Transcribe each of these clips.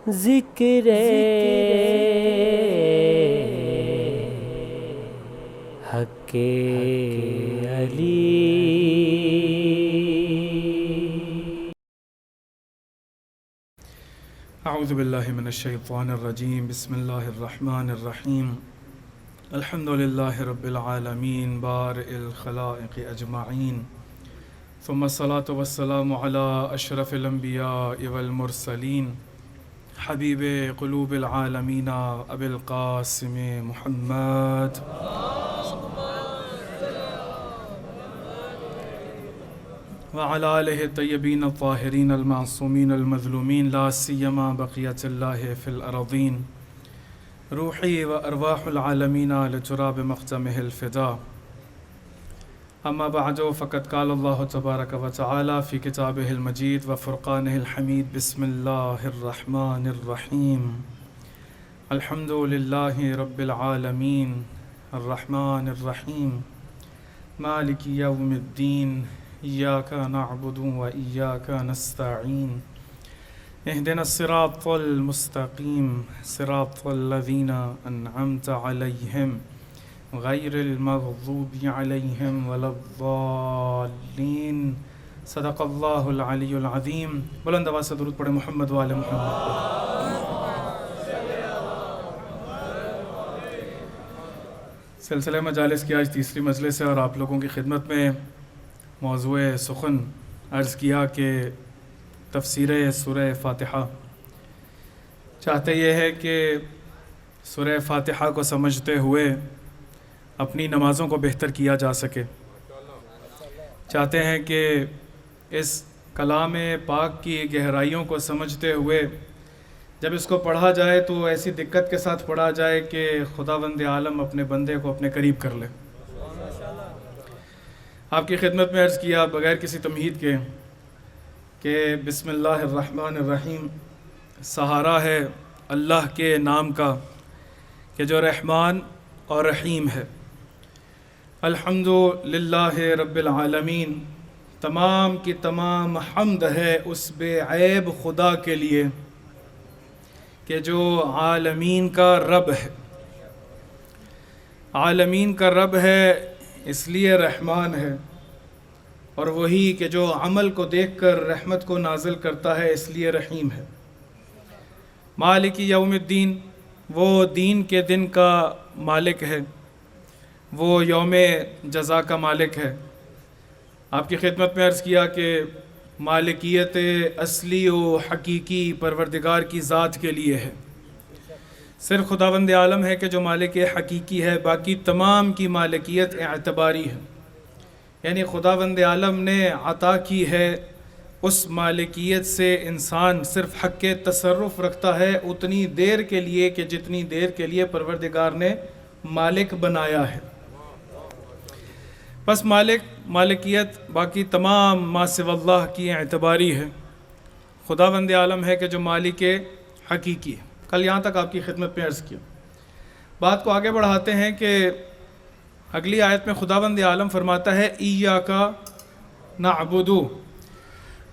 ذکر حق علی۔ اعوذ باللہ من الشیطان الرجیم، بسم اللہ الرحمن الرحیم، الحمد للہ رب العالمین بارئ الخلائق اجمعین، ثم الصلاة والسلام علی اشرف الانبیاء والمرسلین، حبیب قلوب العالمین ابی القاسم محمد وعلى آلہ الطیبین الطاہرین المعصومین المظلومین، لا سیما بقیت اللہ فی الارضین، روحی و ارواح العالمین لتراب مختمہ الفدا۔ اما بعد، فقد قال اللہ تبارک و تعالی فی کتابہ المجید و فرقانہ الحمید، بسم اللہ الرحمن الرحیم، الحمد للہ رب العالمین الرحمن الرحیم مالک یوم الدین، ایاک نعبد و ایاک نستعین، اہدنا الصراط المستقیم، صراط الذین انعمت علیہم غیر المغضوب علیہم ولا الضالین۔ صدق اللہ العلی العظیم۔ بلند آواز سے درود پڑھیں محمد وآل محمد۔ سلسلہ مجالس کی آج تیسری مجلس ہے اور آپ لوگوں کی خدمت میں موضوع سخن عرض کیا کہ تفسیر سورہ فاتحہ۔ چاہتے یہ ہے کہ سورہ فاتحہ کو سمجھتے ہوئے اپنی نمازوں کو بہتر کیا جا سکے۔ چاہتے ہیں کہ اس کلام پاک کی گہرائیوں کو سمجھتے ہوئے جب اس کو پڑھا جائے تو ایسی دقت کے ساتھ پڑھا جائے کہ خداوند عالم اپنے بندے کو اپنے قریب کر لے۔ آپ کی خدمت میں عرض کیا بغیر کسی تمہید کے کہ بسم اللہ الرحمن الرحیم سہارا ہے اللہ کے نام کا کہ جو رحمان اور رحیم ہے۔ الحمد للہ رب العالمین، تمام کی تمام حمد ہے اس بے عیب خدا کے لیے کہ جو عالمین کا رب ہے۔ عالمین کا رب ہے اس لیے رحمان ہے، اور وہی کہ جو عمل کو دیکھ کر رحمت کو نازل کرتا ہے اس لیے رحیم ہے۔ مالک یوم الدین، وہ دین کے دن کا مالک ہے، وہ یوم جزا کا مالک ہے۔ آپ کی خدمت میں عرض کیا کہ مالکیت اصلی و حقیقی پروردگار کی ذات کے لیے ہے۔ صرف خداوند عالم ہے کہ جو مالک حقیقی ہے، باقی تمام کی مالکیت اعتباری ہے، یعنی خداوند عالم نے عطا کی ہے۔ اس مالکیت سے انسان صرف حق تصرف رکھتا ہے اتنی دیر کے لیے کہ جتنی دیر کے لیے پروردگار نے مالک بنایا ہے۔ بس مالکیت باقی تمام ما سوی اللہ کی اعتباری ہے۔ خداوند عالم ہے کہ جو مالک حقیقی ہے۔ کل یہاں تک آپ کی خدمت میں عرض کیا۔ بات کو آگے بڑھاتے ہیں کہ اگلی آیت میں خداوند عالم فرماتا ہے ایاک نعبد،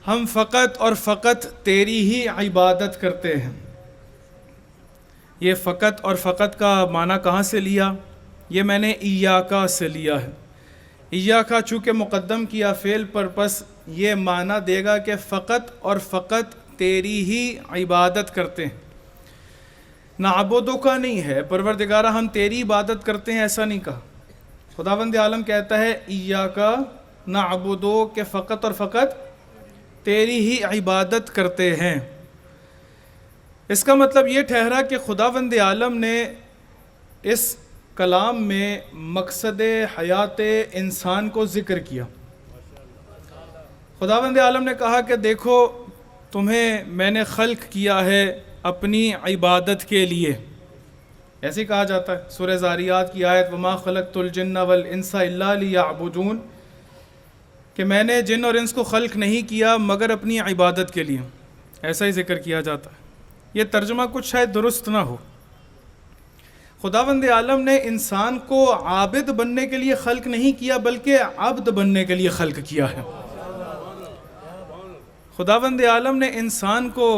ہم فقط اور فقط تیری ہی عبادت کرتے ہیں۔ یہ فقط اور فقط کا معنی کہاں سے لیا؟ یہ میں نے ایاک سے لیا ہے۔ ایاک چونکہ مقدم کیا فعل پر، پس یہ معنی دے گا کہ فقط اور فقط تیری ہی عبادت کرتے ہیں۔ نعبدو کا نہیں ہے، پروردگارہ ہم تیری عبادت کرتے ہیں ایسا نہیں کہا۔ خداوند عالم کہتا ہے ایاک نعبدو، کہ فقط اور فقط تیری ہی عبادت کرتے ہیں۔ اس کا مطلب یہ ٹھہرا کہ خداوند عالم نے اس کلام میں مقصد حیات انسان کو ذکر کیا۔ خداوند عالم نے کہا کہ دیکھو تمہیں میں نے خلق کیا ہے اپنی عبادت کے لیے۔ ایسے ہی کہا جاتا ہے سورہ ذاریات کی آیت وما خلقت الجن والانس الا لیعبدون، کہ میں نے جن اور انس کو خلق نہیں کیا مگر اپنی عبادت کے لیے۔ ایسا ہی ذکر کیا جاتا ہے۔ یہ ترجمہ کچھ شاید درست نہ ہو۔ خداوند عالم نے انسان کو عابد بننے کے لیے خلق نہیں کیا بلکہ عبد بننے کے لیے خلق کیا ہے۔ خداوند عالم نے انسان کو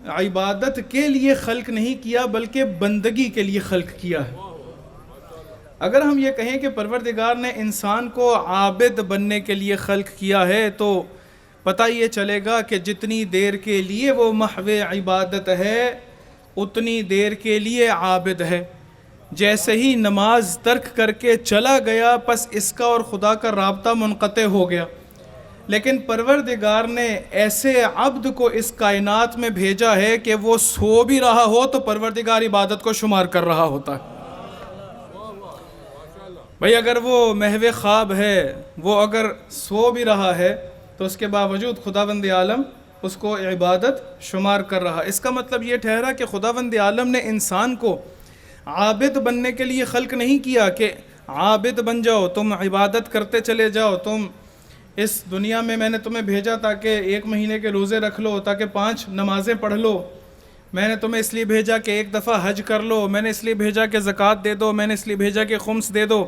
عبادت کے لیے خلق نہیں کیا بلکہ بندگی کے لیے خلق کیا ہے۔ اگر ہم یہ کہیں کہ پروردگار نے انسان کو عابد بننے کے لیے خلق کیا ہے تو پتہ یہ چلے گا کہ جتنی دیر کے لیے وہ محو عبادت ہے اتنی دیر کے لیے عابد ہے۔ جیسے ہی نماز ترک کر کے چلا گیا پس اس کا اور خدا کا رابطہ منقطع ہو گیا۔ لیکن پروردگار نے ایسے عبد کو اس کائنات میں بھیجا ہے کہ وہ سو بھی رہا ہو تو پروردگار عبادت کو شمار کر رہا ہوتا ہے۔ بھئی اگر وہ محو خواب ہے، وہ اگر سو بھی رہا ہے تو اس کے باوجود خداوند عالم اس کو عبادت شمار کر رہا۔ اس کا مطلب یہ ٹھہرا کہ خداوند عالم نے انسان کو عابد بننے کے لیے خلق نہیں کیا کہ عابد بن جاؤ، تم عبادت کرتے چلے جاؤ، تم اس دنیا میں نے تمہیں بھیجا تاکہ 1 مہینے کے روزے رکھ لو، تاکہ 5 نمازیں پڑھ لو، میں نے تمہیں اس لیے بھیجا کہ 1 دفعہ حج کر لو، میں نے اس لیے بھیجا کہ زکوٰۃ دے دو، میں نے اس لیے بھیجا کہ خمس دے دو،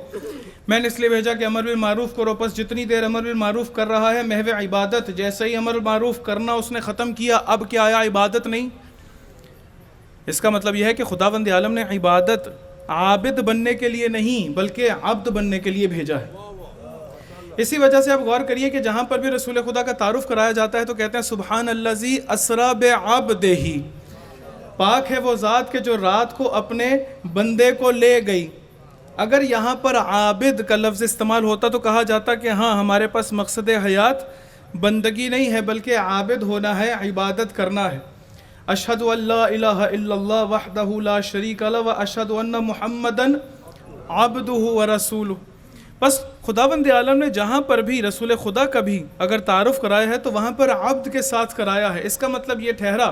میں نے اس لیے بھیجا کہ امر بالمعروف کرو۔ پس جتنی دیر امر بالمعروف کر رہا ہے محو عبادت، جیسے ہی امر بالمعروف کرنا اس نے ختم کیا اب کیا آیا عبادت نہیں۔ اس کا مطلب یہ ہے کہ خداوند عالم نے عبادت عابد بننے کے لیے نہیں بلکہ عبد بننے کے لیے بھیجا ہے۔ اسی وجہ سے آپ غور کریے کہ جہاں پر بھی رسول خدا کا تعارف کرایا جاتا ہے تو کہتے ہیں سبحان الذی اسریٰ بعبدہ، پاک ہے وہ ذات کہ جو رات کو اپنے بندے کو لے گئی۔ اگر یہاں پر عابد کا لفظ استعمال ہوتا تو کہا جاتا کہ ہاں ہمارے پاس مقصد حیات بندگی نہیں ہے بلکہ عابد ہونا ہے، عبادت کرنا ہے۔ اشہد ان لا الہ الا اللہ وحدہ لا شریک لہ واشہد ان محمدا عبدہ ورسولہ۔ بس خداوند عالم نے جہاں پر بھی رسول خدا کا بھی اگر تعارف کرایا ہے تو وہاں پر عبد کے ساتھ کرایا ہے۔ اس کا مطلب یہ ٹھہرا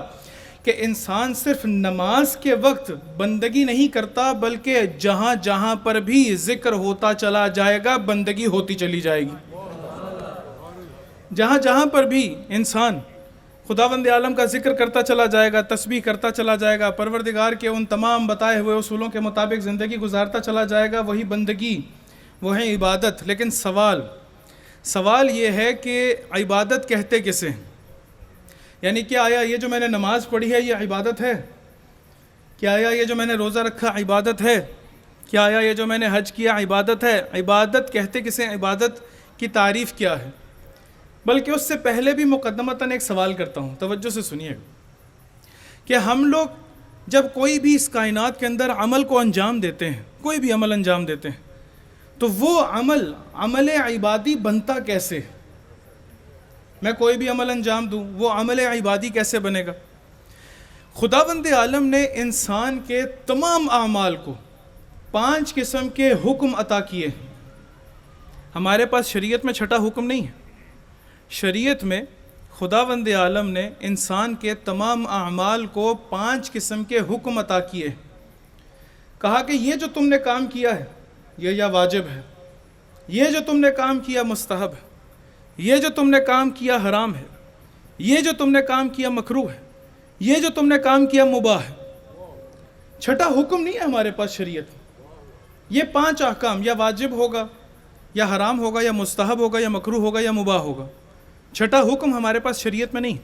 کہ انسان صرف نماز کے وقت بندگی نہیں کرتا بلکہ جہاں جہاں پر بھی ذکر ہوتا چلا جائے گا بندگی ہوتی چلی جائے گی۔ جہاں جہاں پر بھی انسان خداوند عالم کا ذکر کرتا چلا جائے گا، تسبیح کرتا چلا جائے گا، پروردگار کے ان تمام بتائے ہوئے اصولوں کے مطابق زندگی گزارتا چلا جائے گا، وہی بندگی، وہ ہے عبادت۔ لیکن سوال یہ ہے کہ عبادت کہتے کسے؟ یعنی کیا آیا یہ جو میں نے نماز پڑھی ہے یہ عبادت ہے؟ کیا آیا یہ جو میں نے روزہ رکھا عبادت ہے؟ کیا آیا یہ جو میں نے حج کیا عبادت ہے؟ عبادت کہتے کسے؟ عبادت کی تعریف کیا ہے؟ بلکہ اس سے پہلے بھی مقدمتاً ایک سوال کرتا ہوں، توجہ سے سنیے کہ ہم لوگ جب کوئی بھی اس کائنات کے اندر عمل کو انجام دیتے ہیں، کوئی بھی عمل انجام دیتے ہیں تو وہ عمل عبادی بنتا کیسے؟ میں کوئی بھی عمل انجام دوں وہ عمل عبادی کیسے بنے گا؟ خداوند عالم نے انسان کے تمام اعمال کو 5 قسم کے حکم عطا کیے۔ ہمارے پاس شریعت میں چھٹا حکم نہیں ہے۔ شریعت میں خداوند عالم نے انسان کے تمام اعمال کو 5 قسم کے حکم عطا کیے۔ کہا کہ یہ جو تم نے کام کیا ہے یہ یا واجب ہے، یہ جو تم نے کام کیا مستحب ہے، یہ جو تم نے کام کیا حرام ہے، یہ جو تم نے کام کیا مکروہ ہے، یہ جو تم نے کام کیا مباح ہے۔ چھٹا حکم نہیں ہے ہمارے پاس شریعت۔ یہ 5 احکام یا واجب ہوگا یا حرام ہوگا یا مستحب ہوگا یا مکروہ ہوگا یا مباح ہوگا۔ چھٹا حکم ہمارے پاس شریعت میں نہیں۔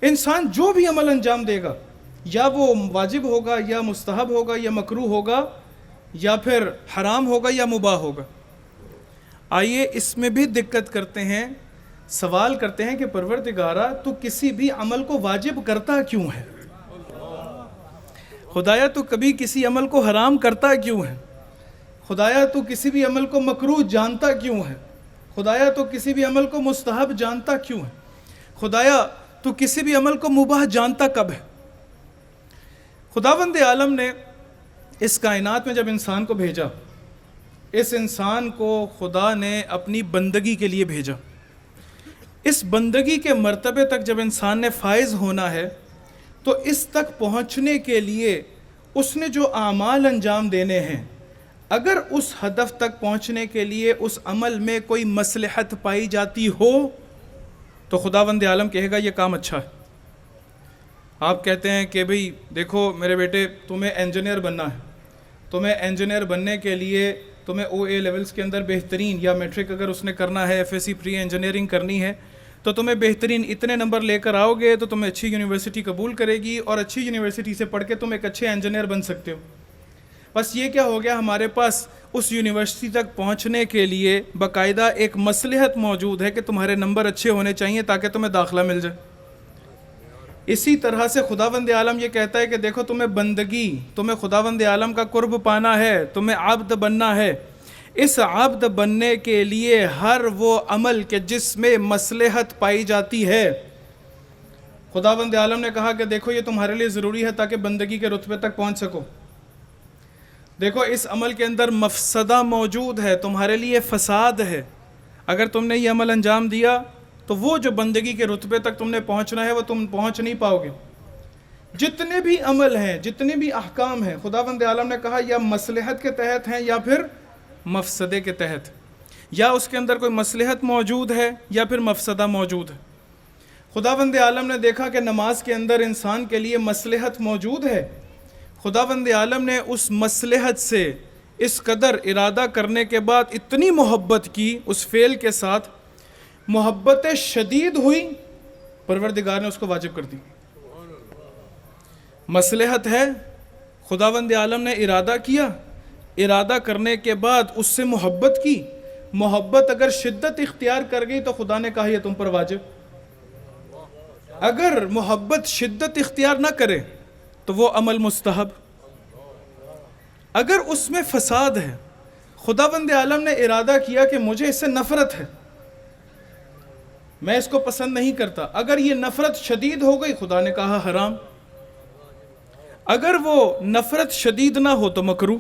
انسان جو بھی عمل انجام دے گا یا وہ واجب ہوگا یا مستحب ہوگا یا مکروہ ہوگا یا پھر حرام ہوگا یا مباح ہوگا۔ آئیے اس میں بھی دقت کرتے ہیں، سوال کرتے ہیں کہ پروردگارا تو کسی بھی عمل کو واجب کرتا کیوں ہے؟ خدایا تو کبھی کسی عمل کو حرام کرتا کیوں ہے؟ خدایا تو کسی بھی عمل کو مکروہ جانتا کیوں ہے؟ خدایا تو کسی بھی عمل کو مستحب جانتا کیوں ہے؟ خدایا تو کسی بھی عمل کو مباح جانتا کب ہے؟ خداوند عالم نے اس کائنات میں جب انسان کو بھیجا، اس انسان کو خدا نے اپنی بندگی کے لیے بھیجا۔ اس بندگی کے مرتبے تک جب انسان نے فائز ہونا ہے تو اس تک پہنچنے کے لیے اس نے جو اعمال انجام دینے ہیں، اگر اس ہدف تک پہنچنے کے لیے اس عمل میں کوئی مصلحت پائی جاتی ہو تو خداوند عالم کہے گا یہ کام اچھا ہے۔ آپ کہتے ہیں کہ بھئی دیکھو میرے بیٹے تمہیں انجینئر بننا ہے، تمہیں انجینئر بننے کے لیے تمہیں او اے لیولز کے اندر بہترین یا میٹرک اگر اس نے کرنا ہے، F S C pre engineering کرنی ہے تو تمہیں بہترین اتنے نمبر لے کر آؤ گے تو تمہیں اچھی یونیورسٹی قبول کرے گی، اور اچھی یونیورسٹی سے پڑھ کے تم ایک اچھے انجینئر بن سکتے ہو۔ بس یہ کیا ہو گیا، ہمارے پاس اس یونیورسٹی تک پہنچنے کے لیے باقاعدہ ایک مصلحت موجود ہے کہ تمہارے نمبر اچھے ہونے چاہیے تاکہ تمہیں داخلہ مل جائے۔ اسی طرح سے خداوند عالم یہ کہتا ہے کہ دیکھو تمہیں بندگی، تمہیں خداوند عالم کا قرب پانا ہے، تمہیں عبد بننا ہے۔ اس عبد بننے کے لیے ہر وہ عمل کہ جس میں مصلحت پائی جاتی ہے، خداوند عالم نے کہا کہ دیکھو یہ تمہارے لیے ضروری ہے تاکہ بندگی کے رتبے تک پہنچ سکو۔ دیکھو اس عمل کے اندر مفسدہ موجود ہے، تمہارے لیے فساد ہے، اگر تم نے یہ عمل انجام دیا تو وہ جو بندگی کے رتبے تک تم نے پہنچنا ہے وہ تم پہنچ نہیں پاؤ گے۔ جتنے بھی عمل ہیں، جتنے بھی احکام ہیں، خداوند عالم نے کہا یا مصلحت کے تحت ہیں یا پھر مفسدے کے تحت، یا اس کے اندر کوئی مصلحت موجود ہے یا پھر مفسدہ موجود ہے۔ خداوند عالم نے دیکھا کہ نماز کے اندر انسان کے لیے مصلحت موجود ہے، خداوند عالم نے اس مصلحت سے اس قدر ارادہ کرنے کے بعد اتنی محبت کی اس فعل کے ساتھ، محبت شدید ہوئی، پروردگار نے اس کو واجب کر دی۔ مصلحت ہے، خداوند عالم نے ارادہ کیا، ارادہ کرنے کے بعد اس سے محبت کی، محبت اگر شدت اختیار کر گئی تو خدا نے کہا یہ تم پر واجب۔ اگر محبت شدت اختیار نہ کرے تو وہ عمل مستحب۔ اگر اس میں فساد ہے، خداوند عالم نے ارادہ کیا کہ مجھے اس سے نفرت ہے، میں اس کو پسند نہیں کرتا، اگر یہ نفرت شدید ہو گئی خدا نے کہا حرام۔ اگر وہ نفرت شدید نہ ہو تو مکروہ۔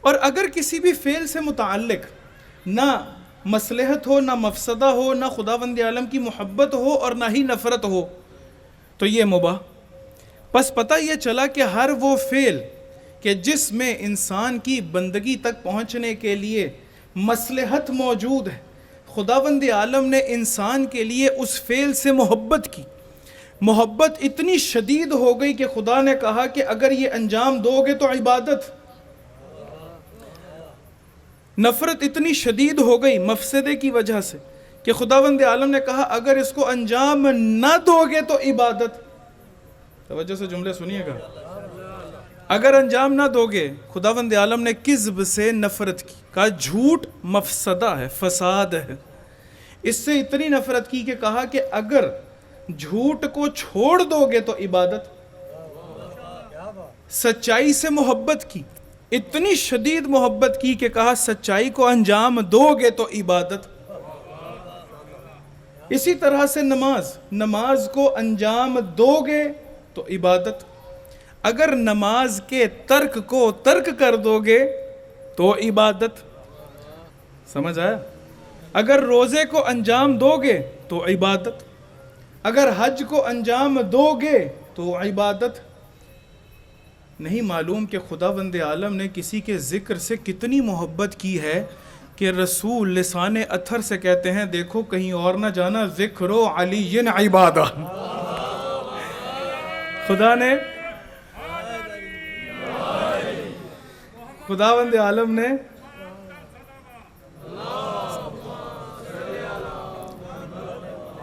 اور اگر کسی بھی فعل سے متعلق نہ مصلحت ہو، نہ مفسدہ ہو، نہ خداوند عالم کی محبت ہو اور نہ ہی نفرت ہو تو یہ مباح۔ بس پتہ یہ چلا کہ ہر وہ فعل کہ جس میں انسان کی بندگی تک پہنچنے کے لیے مصلحت موجود ہے، خداوند عالم نے انسان کے لیے اس فعل سے محبت کی، محبت اتنی شدید ہو گئی کہ خدا نے کہا کہ اگر یہ انجام دو گے تو عبادت۔ نفرت اتنی شدید ہو گئی مفسدے کی وجہ سے کہ خداوند عالم نے کہا اگر اس کو انجام نہ دو گے تو عبادت۔ توجہ سے جملے سنیے گا، اگر انجام نہ دو گے، خداوند عالم نے کذب سے نفرت کی، کہا جھوٹ مفسدہ ہے، فساد ہے، اس سے اتنی نفرت کی کہ کہا کہ اگر جھوٹ کو چھوڑ دو گے تو عبادت۔ سچائی سے محبت کی، اتنی شدید محبت کی کہ کہا سچائی کو انجام دو گے تو عبادت۔ اسی طرح سے نماز کو انجام دو گے تو عبادت۔ اگر نماز کے ترک کو ترک کر دو گے تو عبادت۔ سمجھ آیا؟ اگر روزے کو انجام دو گے تو عبادت، اگر حج کو انجام دو گے تو عبادت۔ نہیں معلوم کہ خداوند عالم نے کسی کے ذکر سے کتنی محبت کی ہے کہ رسول لسان اطہر سے کہتے ہیں دیکھو کہیں اور نہ جانا، ذکر علی عبادہ۔ خداوند عالم نے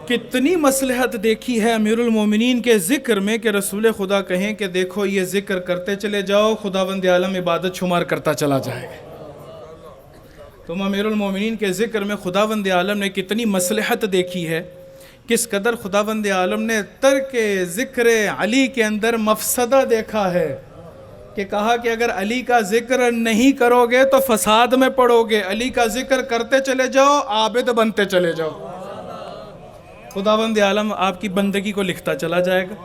کتنی مصلحت دیکھی ہے امیر المومنین کے ذکر میں کہ رسول خدا کہیں کہ دیکھو یہ ذکر کرتے چلے جاؤ، خداوند عالم عبادت شمار کرتا چلا جائے گا۔ تم امیر المومنین کے ذکر میں خداوند عالم نے کتنی مصلحت دیکھی ہے، کس قدر خداوند عالم نے ترک ذکر علی کے اندر مفسدہ دیکھا ہے کہ کہا کہ اگر علی کا ذکر نہیں کرو گے تو فساد میں پڑو گے، علی کا ذکر کرتے چلے جاؤ، عابد بنتے چلے جاؤ۔ خداوند عالم آپ کی بندگی کو لکھتا چلا جائے گا۔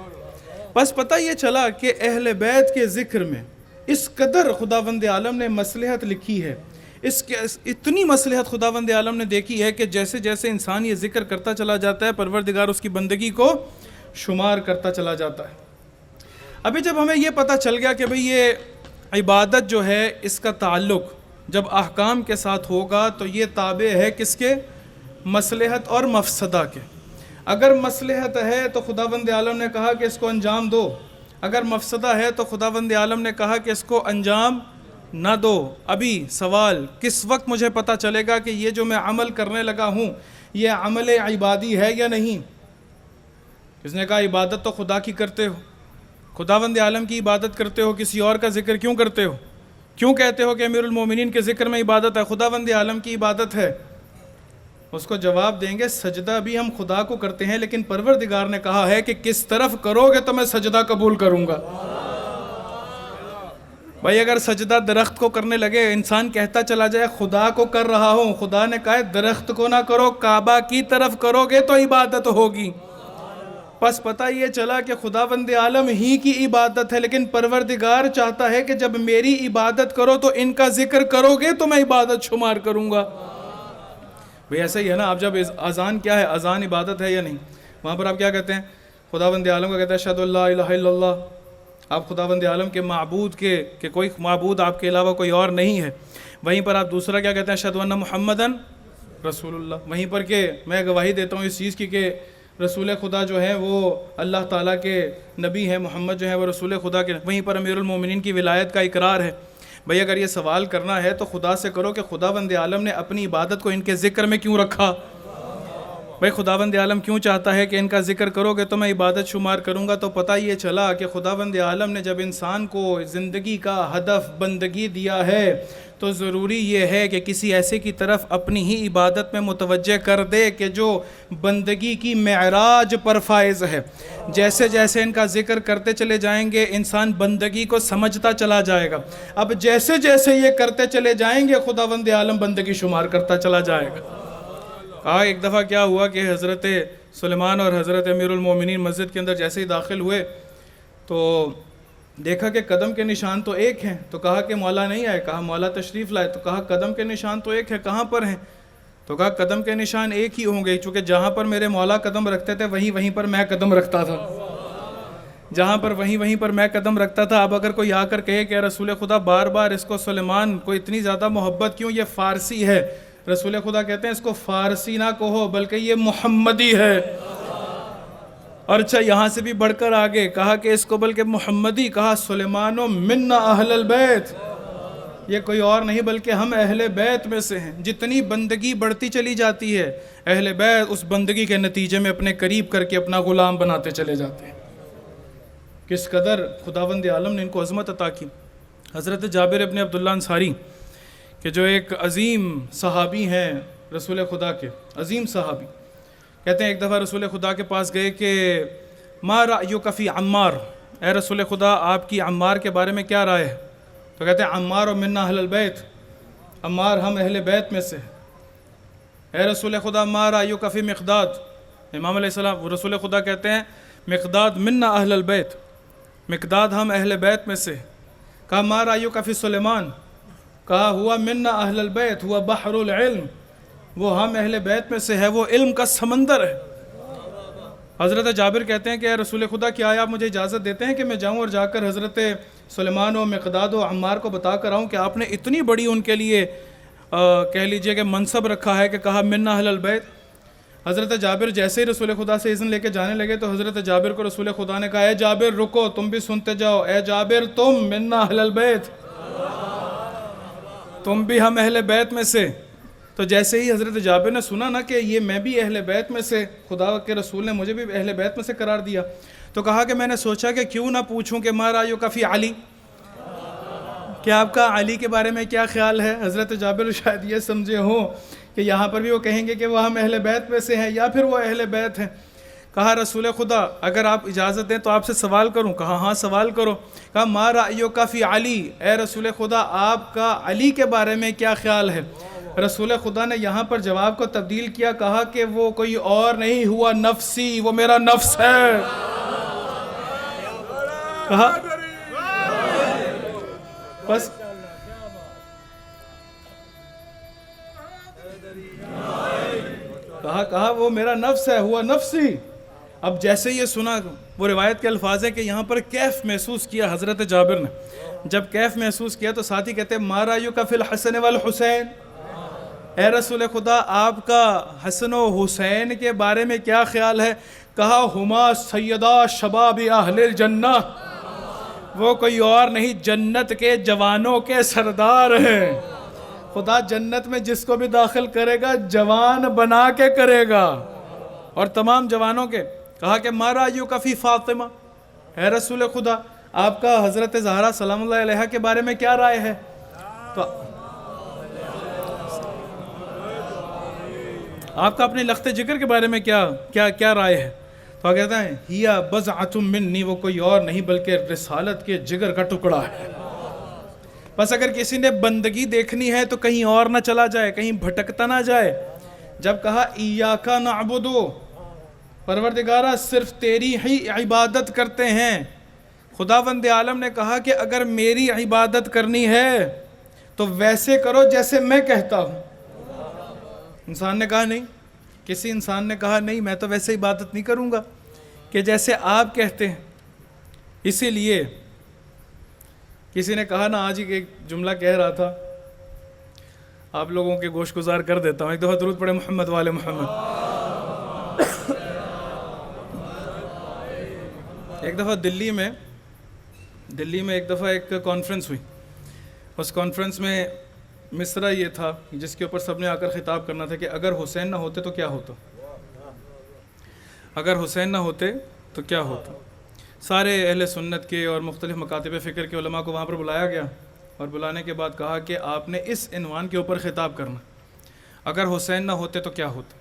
بس پتہ یہ چلا کہ اہل بیت کے ذکر میں اس قدر خداوند عالم نے مصلحت لکھی ہے، اتنی مصلحت خداوند عالم نے دیکھی ہے کہ جیسے جیسے انسان یہ ذکر کرتا چلا جاتا ہے پروردگار اس کی بندگی کو شمار کرتا چلا جاتا ہے۔ ابھی جب ہمیں یہ پتہ چل گیا کہ بھئی یہ عبادت جو ہے اس کا تعلق جب احکام کے ساتھ ہوگا تو یہ تابع ہے کس کے؟ مصلحت اور مفسدہ کے۔ اگر مصلحت ہے تو خداوند عالم نے کہا کہ اس کو انجام دو، اگر مفسدہ ہے تو خداوند عالم نے کہا کہ اس کو انجام نہ دو ابھی سوال کس وقت مجھے پتہ چلے گا کہ یہ جو میں عمل کرنے لگا ہوں یہ عمل عبادی ہے یا نہیں؟ کس نے کہا عبادت تو خدا کی کرتے ہو، خداوند عالم کی عبادت کرتے ہو، کسی اور کا ذکر کیوں کرتے ہو؟ کیوں کہتے ہو کہ امیر المومنین کے ذکر میں عبادت ہے، خداوند عالم کی عبادت ہے؟ اس کو جواب دیں گے سجدہ بھی ہم خدا کو کرتے ہیں لیکن پروردگار نے کہا ہے کہ کس طرف کرو گے تو میں سجدہ قبول کروں گا۔ بھائی اگر سجدہ درخت کو کرنے لگے، انسان کہتا چلا جائے خدا کو کر رہا ہوں، خدا نے کہا ہے درخت کو نہ کرو، کعبہ کی طرف کرو گے تو عبادت ہوگی۔ بس پتہ یہ چلا کہ خداوند عالم ہی کی عبادت ہے، لیکن پروردگار چاہتا ہے کہ جب میری عبادت کرو تو ان کا ذکر کرو گے تو میں عبادت شمار کروں گا۔ بھئی ایسا ہی ہے نا، آپ جب اذان کیا ہے، اذان عبادت ہے یا نہیں؟ وہاں پر آپ کیا کہتے ہیں؟ خداوند عالم کو کہتے ہیں اشہدو لا الہ الا اللہ، آپ خداوند عالم کے معبود کے کہ کوئی معبود آپ کے علاوہ کوئی اور نہیں ہے۔ وہیں پر آپ دوسرا کیا کہتے ہیں؟ اشہدو ان محمدن رسول اللہ، وہیں پر کہ میں گواہی دیتا ہوں اس چیز کی کہ رسول خدا جو ہے وہ اللہ تعالیٰ کے نبی ہیں، محمد جو ہے وہ رسول خدا کے، وہیں پر امیر المومنین کی ولایت کا اقرار ہے۔ بھئی اگر یہ سوال کرنا ہے تو خدا سے کرو کہ خداوند عالم نے اپنی عبادت کو ان کے ذکر میں کیوں رکھا؟ بھئی خداوند عالم کیوں چاہتا ہے کہ ان کا ذکر کرو گے تو میں عبادت شمار کروں گا؟ تو پتہ یہ چلا کہ خداوند عالم نے جب انسان کو زندگی کا ہدف بندگی دیا ہے تو ضروری یہ ہے کہ کسی ایسے کی طرف اپنی ہی عبادت میں متوجہ کر دے کہ جو بندگی کی معراج پر فائز ہے۔ جیسے جیسے ان کا ذکر کرتے چلے جائیں گے انسان بندگی کو سمجھتا چلا جائے گا، اب جیسے جیسے یہ کرتے چلے جائیں گے خداوند عالم بندگی شمار کرتا چلا جائے گا۔ ایک دفعہ کیا ہوا کہ حضرت سلیمان اور حضرت امیر المومنین مسجد کے اندر جیسے ہی داخل ہوئے تو دیکھا کہ قدم کے نشان تو ایک ہیں، تو کہا کہ مولا نہیں آئے، کہا مولا تشریف لائے، تو کہا قدم کے نشان تو ایک ہے، کہاں پر ہیں؟ تو کہا قدم کے نشان ایک ہی ہوں گے، چونکہ جہاں پر میرے مولا قدم رکھتے تھے وہیں پر میں قدم رکھتا تھا، جہاں پر وہیں پر میں قدم رکھتا تھا۔ اب اگر کوئی آ کر کہے کہ رسول خدا بار بار اس کو سلیمان کو اتنی زیادہ محبت کیوں، یہ فارسی ہے، رسول خدا کہتے ہیں اس کو فارسی نہ کہو بلکہ یہ محمدی ہے۔ اور اچھا یہاں سے بھی بڑھ کر آگے کہا کہ اس کو بلکہ محمدی کہا، سلیمانو منا اہل البیت، یہ کوئی اور نہیں بلکہ ہم اہل بیت میں سے ہیں۔ جتنی بندگی بڑھتی چلی جاتی ہے اہل بیت اس بندگی کے نتیجے میں اپنے قریب کر کے اپنا غلام بناتے چلے جاتے ہیں۔ کس قدر خداوند عالم نے ان کو عظمت عطا کی۔ حضرت جابر ابن عبداللہ انصاری کہ جو ایک عظیم صحابی ہیں رسول خدا کے، عظیم صحابی، کہتے ہیں ایک دفعہ رسول خدا کے پاس گئے کہ ما رأیک فی عمار، اے رسول خدا آپ کی عمار کے بارے میں کیا رائے ہے؟ تو کہتے ہیں عمار و منا اہل البیت، عمار ہم اہل بیت میں سے۔ اے رسول خدا ما رأیک فی مقداد، امام علیہ السلام رسول خدا کہتے ہیں مقداد منا اہل البیت، مقداد ہم اہل بیت میں سے۔ کہا ما رأیک فی سلیمان، کہا ہوا منا اہل البیت ہوا بحر العلم، وہ ہم اہل بیت میں سے ہے، وہ علم کا سمندر ہے۔ حضرت جابر کہتے ہیں کہ اے رسول خدا کیا آپ مجھے اجازت دیتے ہیں کہ میں جاؤں اور جا کر حضرت سلیمان و مقداد و عمار کو بتا کر آؤں کہ آپ نے اتنی بڑی ان کے لیے کہہ لیجئے کہ منصب رکھا ہے کہ کہا منا اہل البیت۔ حضرت جابر جیسے ہی رسول خدا سے اذن لے کے جانے لگے تو حضرت جابر کو رسول خدا نے کہا اے جابر رکو، تم بھی سنتے جاؤ، اے جابر تم منا اہل البیت، تم بھی ہم اہل بیت میں سے۔ تو جیسے ہی حضرت جابر نے سنا نا کہ یہ میں بھی اہل بیت میں سے، خدا کے رسول نے مجھے بھی اہل بیت میں سے قرار دیا، تو کہا کہ میں نے سوچا کہ کیوں نہ پوچھوں کہ ما رأیک فی علی، کہ آپ کا علی کے بارے میں کیا خیال ہے؟ حضرت جابر شاید یہ سمجھے ہوں کہ یہاں پر بھی وہ کہیں گے کہ وہ ہم اہل بیت میں سے ہیں یا پھر وہ اہل بیت ہیں۔ کہا رسول خدا اگر آپ اجازت دیں تو آپ سے سوال کروں؟ کہا ہاں سوال کرو۔ کہا ما رأیک فی علی، اے رسول خدا آپ کا علی کے بارے میں کیا خیال ہے؟ رسول خدا نے یہاں پر جواب کو تبدیل کیا، کہا کہ وہ کوئی اور نہیں ہوا نفسی، وہ میرا نفس ہے۔ کہا بس کہا وہ میرا نفس ہے، ہوا نفسی۔ اب جیسے یہ سنا، وہ روایت کے الفاظ ہے کہ یہاں پر کیف محسوس کیا حضرت جابر نے، جب کیف محسوس کیا تو ساتھی کہتے ہیں ما رأیک فی الحسن والحسین، اے رسول خدا آپ کا حسن و حسین کے بارے میں کیا خیال ہے؟ کہا ہما سیدہ شباب اہل الجنہ، وہ کوئی اور نہیں جنت کے جوانوں کے سردار ہیں. خدا جنت میں جس کو بھی داخل کرے گا جوان بنا کے کرے گا. اور تمام جوانوں کے کہا کہ ما رأیک فی فاطمہ، اے رسول خدا آپ کا حضرت زہرا سلام اللہ علیہا کے بارے میں کیا رائے ہے؟ تو آپ کا اپنے لخت جگر کے بارے میں کیا رائے ہے؟ تو کہتے ہیں ہیا بضعۃ منی، وہ کوئی اور نہیں بلکہ رسالت کے جگر کا ٹکڑا ہے. بس اگر کسی نے بندگی دیکھنی ہے تو کہیں اور نہ چلا جائے، کہیں بھٹکتا نہ جائے. جب کہا ایاک نعبد، پروردگارہ صرف تیری ہی عبادت کرتے ہیں. خداوند عالم نے کہا کہ اگر میری عبادت کرنی ہے تو ویسے کرو جیسے میں کہتا ہوں. انسان نے کہا نہیں، کسی انسان نے کہا نہیں میں تو ویسے عبادت نہیں کروں گا کہ جیسے آپ کہتے ہیں. اسی لیے کسی نے کہا نا، آج ہی ایک جملہ کہہ رہا تھا، آپ لوگوں کے گوش گزار کر دیتا ہوں. ایک دفعہ درود پڑھے محمد والے محمد. ایک دفعہ دلی میں ایک دفعہ ایک کانفرنس ہوئی. اس کانفرنس میں مصرع یہ تھا جس کے اوپر سب نے آ کر خطاب کرنا تھا کہ اگر حسین نہ ہوتے تو کیا ہوتا، اگر حسین نہ ہوتے تو کیا ہوتا. سارے اہل سنت کے اور مختلف مکاتب فکر کے علماء کو وہاں پر بلایا گیا اور بلانے کے بعد کہا کہ آپ نے اس عنوان کے اوپر خطاب کرنا، اگر حسین نہ ہوتے تو کیا ہوتا.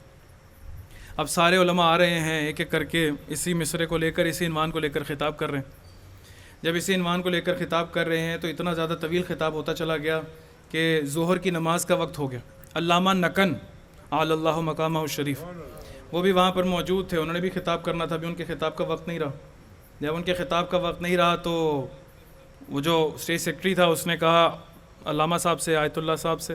اب سارے علماء آ رہے ہیں ایک ایک کر کے اسی مصرے کو لے کر، اسی عنوان کو لے کر خطاب کر رہے ہیں. جب اسی عنوان کو لے کر خطاب کر رہے ہیں تو اتنا زیادہ طویل خطاب ہوتا چلا گیا کہ ظہر کی نماز کا وقت ہو گیا. علامہ نکن علی اللہ مقامہ الشریف وہ بھی وہاں پر موجود تھے، انہوں نے بھی خطاب کرنا تھا، ابھی ان کے خطاب کا وقت نہیں رہا. جب ان کے خطاب کا وقت نہیں رہا تو وہ جو اسٹیج سیکرٹری تھا اس نے کہا علامہ صاحب سے، آیت اللہ صاحب سے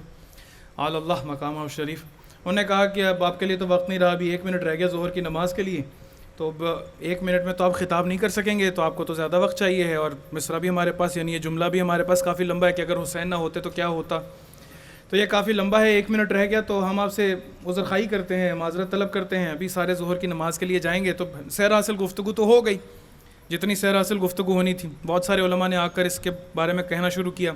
علی اللہ مقامہ الشریف، انہوں نے کہا کہ اب آپ کے لیے تو وقت نہیں رہا، ابھی 1 منٹ رہ گیا ظہر کی نماز کے لیے، تو اب 1 منٹ میں تو آپ خطاب نہیں کر سکیں گے، تو آپ کو تو زیادہ وقت چاہیے ہے. اور مصرع بھی ہمارے پاس، یعنی یہ جملہ بھی ہمارے پاس کافی لمبا ہے کہ اگر حسین نہ ہوتے تو کیا ہوتا. تو یہ کافی لمبا ہے، 1 منٹ رہ گیا تو ہم آپ سے عذر خواہی کرتے ہیں، معذرت طلب کرتے ہیں. ابھی سارے ظہر کی نماز کے لیے جائیں گے تو سیر حاصل گفتگو تو ہو گئی جتنی سیر حاصل گفتگو ہونی تھی. بہت سارے علماء نے آ کر اس کے بارے میں کہنا شروع کیا.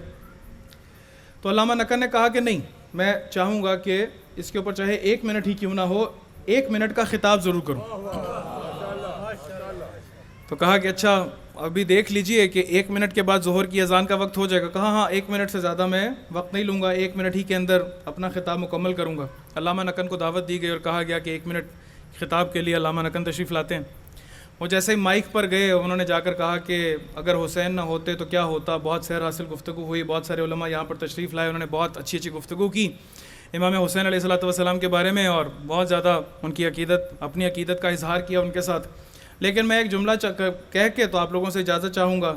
تو علامہ نکن نے کہا کہ نہیں، میں چاہوں گا کہ اس کے اوپر چاہے 1 منٹ ہی کیوں نہ ہو، 1 منٹ کا خطاب ضرور کروں. تو کہا کہ اچھا ابھی دیکھ لیجئے کہ 1 منٹ کے بعد ظہر کی اذان کا وقت ہو جائے گا. کہا ہاں 1 منٹ سے زیادہ میں وقت نہیں لوں گا، 1 منٹ ہی کے اندر اپنا خطاب مکمل کروں گا. علامہ نکن کو دعوت دی گئی اور کہا گیا کہ 1 منٹ خطاب کے لیے علامہ نکن تشریف لاتے ہیں. وہ جیسے ہی مائک پر گئے انہوں نے جا کر کہا کہ اگر حسین نہ ہوتے تو کیا ہوتا. بہت سیر حاصل گفتگو ہوئی، بہت سارے علماء یہاں پر تشریف لائے، انہوں نے بہت اچھی گفتگو کی امام حسین علیہ الصلوۃ والسلام کے بارے میں اور بہت زیادہ ان کی عقیدت، اپنی عقیدت کا اظہار کیا ان کے ساتھ. لیکن میں ایک جملہ کہہ کے تو آپ لوگوں سے اجازت چاہوں گا.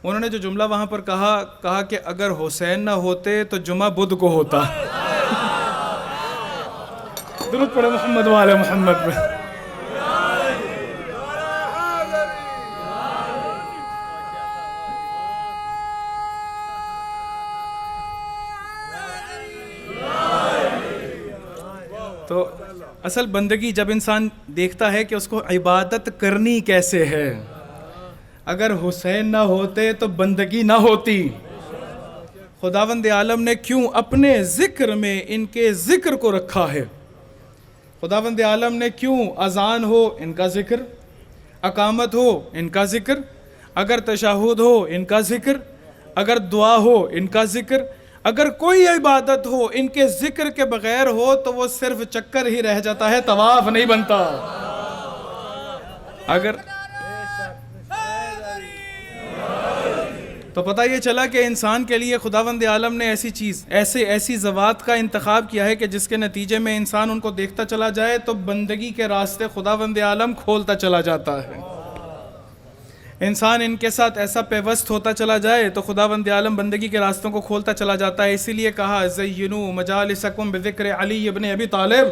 انہوں نے جو جملہ وہاں پر کہا کہ اگر حسین نہ ہوتے تو جمعہ بدھ کو ہوتا. درود پڑھے محمد وعلی محمد پہ. تو اصل بندگی جب انسان دیکھتا ہے کہ اس کو عبادت کرنی کیسے ہے، اگر حسین نہ ہوتے تو بندگی نہ ہوتی. خداوند عالم نے کیوں اپنے ذکر میں ان کے ذکر کو رکھا ہے. خداوند عالم نے کیوں اذان ہو ان کا ذکر، اقامت ہو ان کا ذکر، اگر تشہد ہو ان کا ذکر، اگر دعا ہو ان کا ذکر، اگر کوئی عبادت ہو ان کے ذکر کے بغیر ہو تو وہ صرف چکر ہی رہ جاتا ہے، طواف نہیں بنتا. اگر تو پتہ یہ چلا کہ انسان کے لیے خداوند عالم نے ایسی ذوات کا انتخاب کیا ہے کہ جس کے نتیجے میں انسان ان کو دیکھتا چلا جائے تو بندگی کے راستے خداوند عالم کھولتا چلا جاتا ہے. انسان ان کے ساتھ ایسا پیوست ہوتا چلا جائے تو خداوند عالم بندگی کے راستوں کو کھولتا چلا جاتا ہے. اسی لیے کہا زینوا مجالسکم بذکر علی ابن ابی طالب،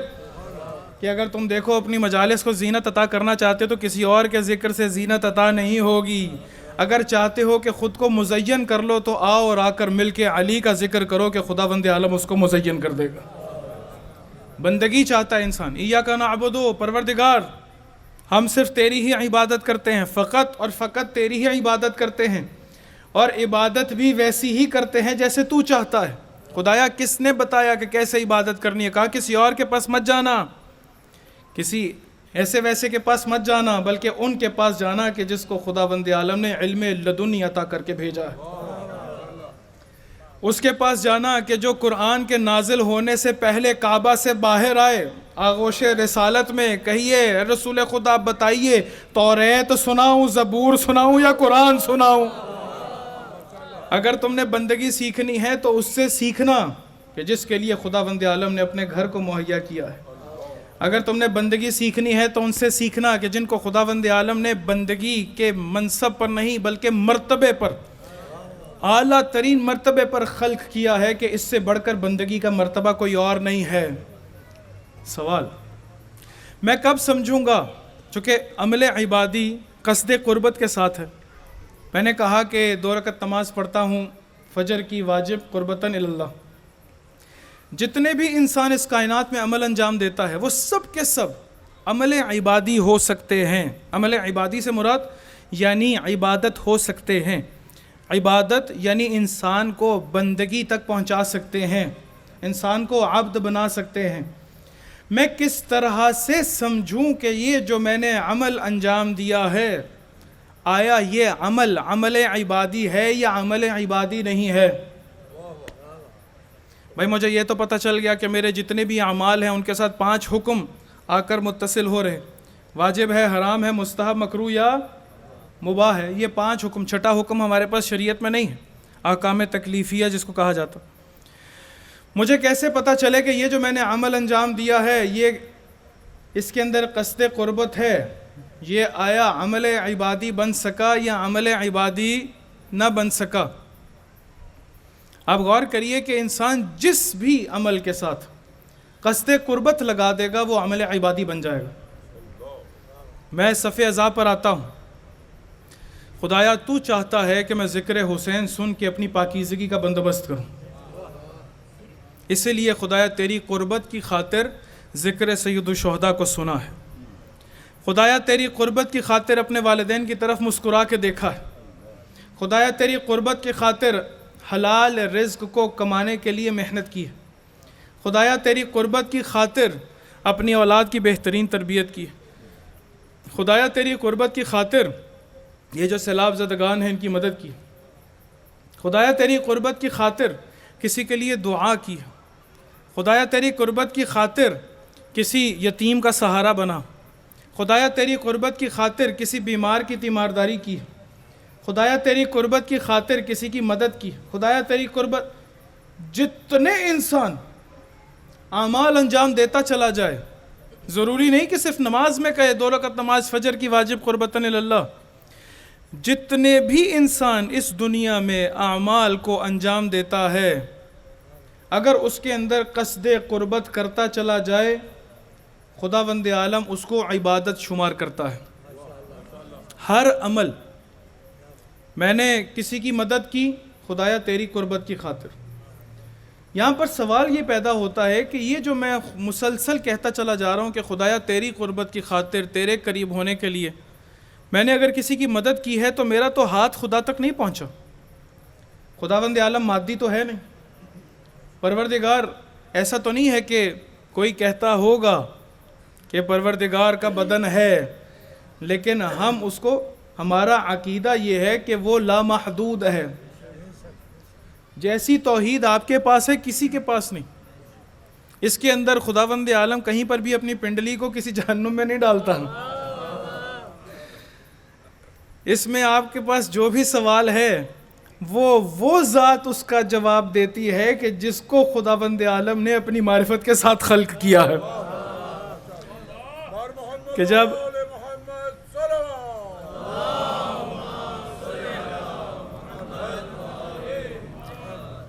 کہ اگر تم دیکھو اپنی مجالس کو زینت عطا کرنا چاہتے تو کسی اور کے ذکر سے زینت عطا نہیں ہوگی. اگر چاہتے ہو کہ خود کو مزین کر لو تو آؤ اور آ کر مل کے علی کا ذکر کرو کہ خداوند عالم اس کو مزین کر دے گا. بندگی چاہتا ہے انسان. ایاک نعبد، پروردگار ہم صرف تیری ہی عبادت کرتے ہیں، فقط اور فقط تیری ہی عبادت کرتے ہیں. اور عبادت بھی ویسی ہی کرتے ہیں جیسے تو چاہتا ہے۔ خدایا کس نے بتایا کہ کیسے عبادت کرنی ہے؟ کہا کسی اور کے پاس مت جانا، کسی ایسے ویسے کے پاس مت جانا، بلکہ ان کے پاس جانا کہ جس کو خداوند عالم نے علم لدنی عطا کر کے بھیجا ہے۔ اس کے پاس جانا کہ جو قرآن کے نازل ہونے سے پہلے کعبہ سے باہر آئے، آغوش رسالت میں کہیے اے رسول خدا بتائیے توریت سناؤں، زبور سناؤں یا قرآن سناؤں؟ اگر تم نے بندگی سیکھنی ہے تو اس سے سیکھنا کہ جس کے لیے خداوند عالم نے اپنے گھر کو مہیا کیا ہے۔ اگر تم نے بندگی سیکھنی ہے تو ان سے سیکھنا کہ جن کو خداوند عالم نے بندگی کے منصب پر نہیں بلکہ مرتبے پر، اعلیٰ ترین مرتبے پر خلق کیا ہے کہ اس سے بڑھ کر بندگی کا مرتبہ کوئی اور نہیں ہے۔ سوال میں کب سمجھوں گا؟ چونکہ عمل عبادی قصد قربت کے ساتھ ہے۔ میں نے کہا کہ 2 رکعت نماز پڑھتا ہوں فجر کی واجب قربتاً اللہ۔ جتنے بھی انسان اس کائنات میں عمل انجام دیتا ہے وہ سب کے سب عمل عبادی ہو سکتے ہیں۔ عمل عبادی سے مراد یعنی عبادت ہو سکتے ہیں۔ عبادت یعنی انسان کو بندگی تک پہنچا سکتے ہیں، انسان کو عبد بنا سکتے ہیں۔ میں کس طرح سے سمجھوں کہ یہ جو میں نے عمل انجام دیا ہے آیا یہ عمل عبادی ہے یا عمل عبادی نہیں ہے؟ بھائی مجھے یہ تو پتہ چل گیا کہ میرے جتنے بھی اعمال ہیں ان کے ساتھ 5 حکم آ کر متصل ہو رہے، واجب ہے، حرام ہے، مستحب، مکروہ یا مباح ہے۔ یہ 5 حکم، چھٹا حکم ہمارے پاس شریعت میں نہیں ہے، احکام تکلیفیہ جس کو کہا جاتا۔ مجھے کیسے پتہ چلے کہ یہ جو میں نے عمل انجام دیا ہے یہ اس کے اندر قصد قربت ہے؟ یہ آیا عمل عبادی بن سکا یا عمل عبادی نہ بن سکا؟ آپ غور کریے کہ انسان جس بھی عمل کے ساتھ قصد قربت لگا دے گا وہ عمل عبادی بن جائے گا۔ میں صف اعضاء پر آتا ہوں، خدایا تو چاہتا ہے کہ میں ذکر حسین سن کے اپنی پاکیزگی کا بندوبست کروں، اسی لیے خدایا تیری قربت کی خاطر ذکر سید الشہداء کو سنا ہے۔ خدایا تیری قربت کی خاطر اپنے والدین کی طرف مسکرا کے دیکھا ہے۔ خدایا تیری قربت کی خاطر حلال رزق کو کمانے کے لیے محنت کی ہے۔ خدایا تیری قربت کی خاطر اپنی اولاد کی بہترین تربیت کی ہے۔ خدایا تیری قربت کی خاطر یہ جو سیلاب زدگان ہیں ان کی مدد کی۔ خدایا تیری قربت کی خاطر کسی کے لیے دعا کی۔ خدایا تیری قربت کی خاطر کسی یتیم کا سہارا بنا۔ خدایا تیری قربت کی خاطر کسی بیمار کی تیمارداری کی۔ خدایا تیری قربت کی خاطر کسی کی مدد کی۔ خدایا تیری قربت، جتنے انسان اعمال انجام دیتا چلا جائے، ضروری نہیں کہ صرف نماز میں کہے 2 رکعت نماز فجر کی واجب قربتاً اللہ، جتنے بھی انسان اس دنیا میں اعمال کو انجام دیتا ہے اگر اس کے اندر قصد قربت کرتا چلا جائے خداوند عالم اس کو عبادت شمار کرتا ہے۔ ہر عمل، میں نے کسی کی مدد کی، خدایا تیری قربت کی خاطر۔ یہاں پر سوال یہ پیدا ہوتا ہے کہ یہ جو میں مسلسل کہتا چلا جا رہا ہوں کہ خدایا تیری قربت کی خاطر، تیرے قریب ہونے کے لیے میں نے اگر کسی کی مدد کی ہے تو میرا تو ہاتھ خدا تک نہیں پہنچا۔ خداوند عالم مادی تو ہے نہیں، پروردگار ایسا تو نہیں ہے کہ کوئی کہتا ہوگا کہ پروردگار کا بدن ہے، لیکن ہم اس کو، ہمارا عقیدہ یہ ہے کہ وہ لامحدود ہے۔ جیسی توحید آپ کے پاس ہے کسی کے پاس نہیں۔ اس کے اندر خداوند عالم کہیں پر بھی اپنی پنڈلی کو کسی جہنم میں نہیں ڈالتا۔ اس میں آپ کے پاس جو بھی سوال ہے وہ ذات اس کا جواب دیتی ہے کہ جس کو خداوند عالم نے اپنی معرفت کے ساتھ خلق کیا ہے۔ کہ جب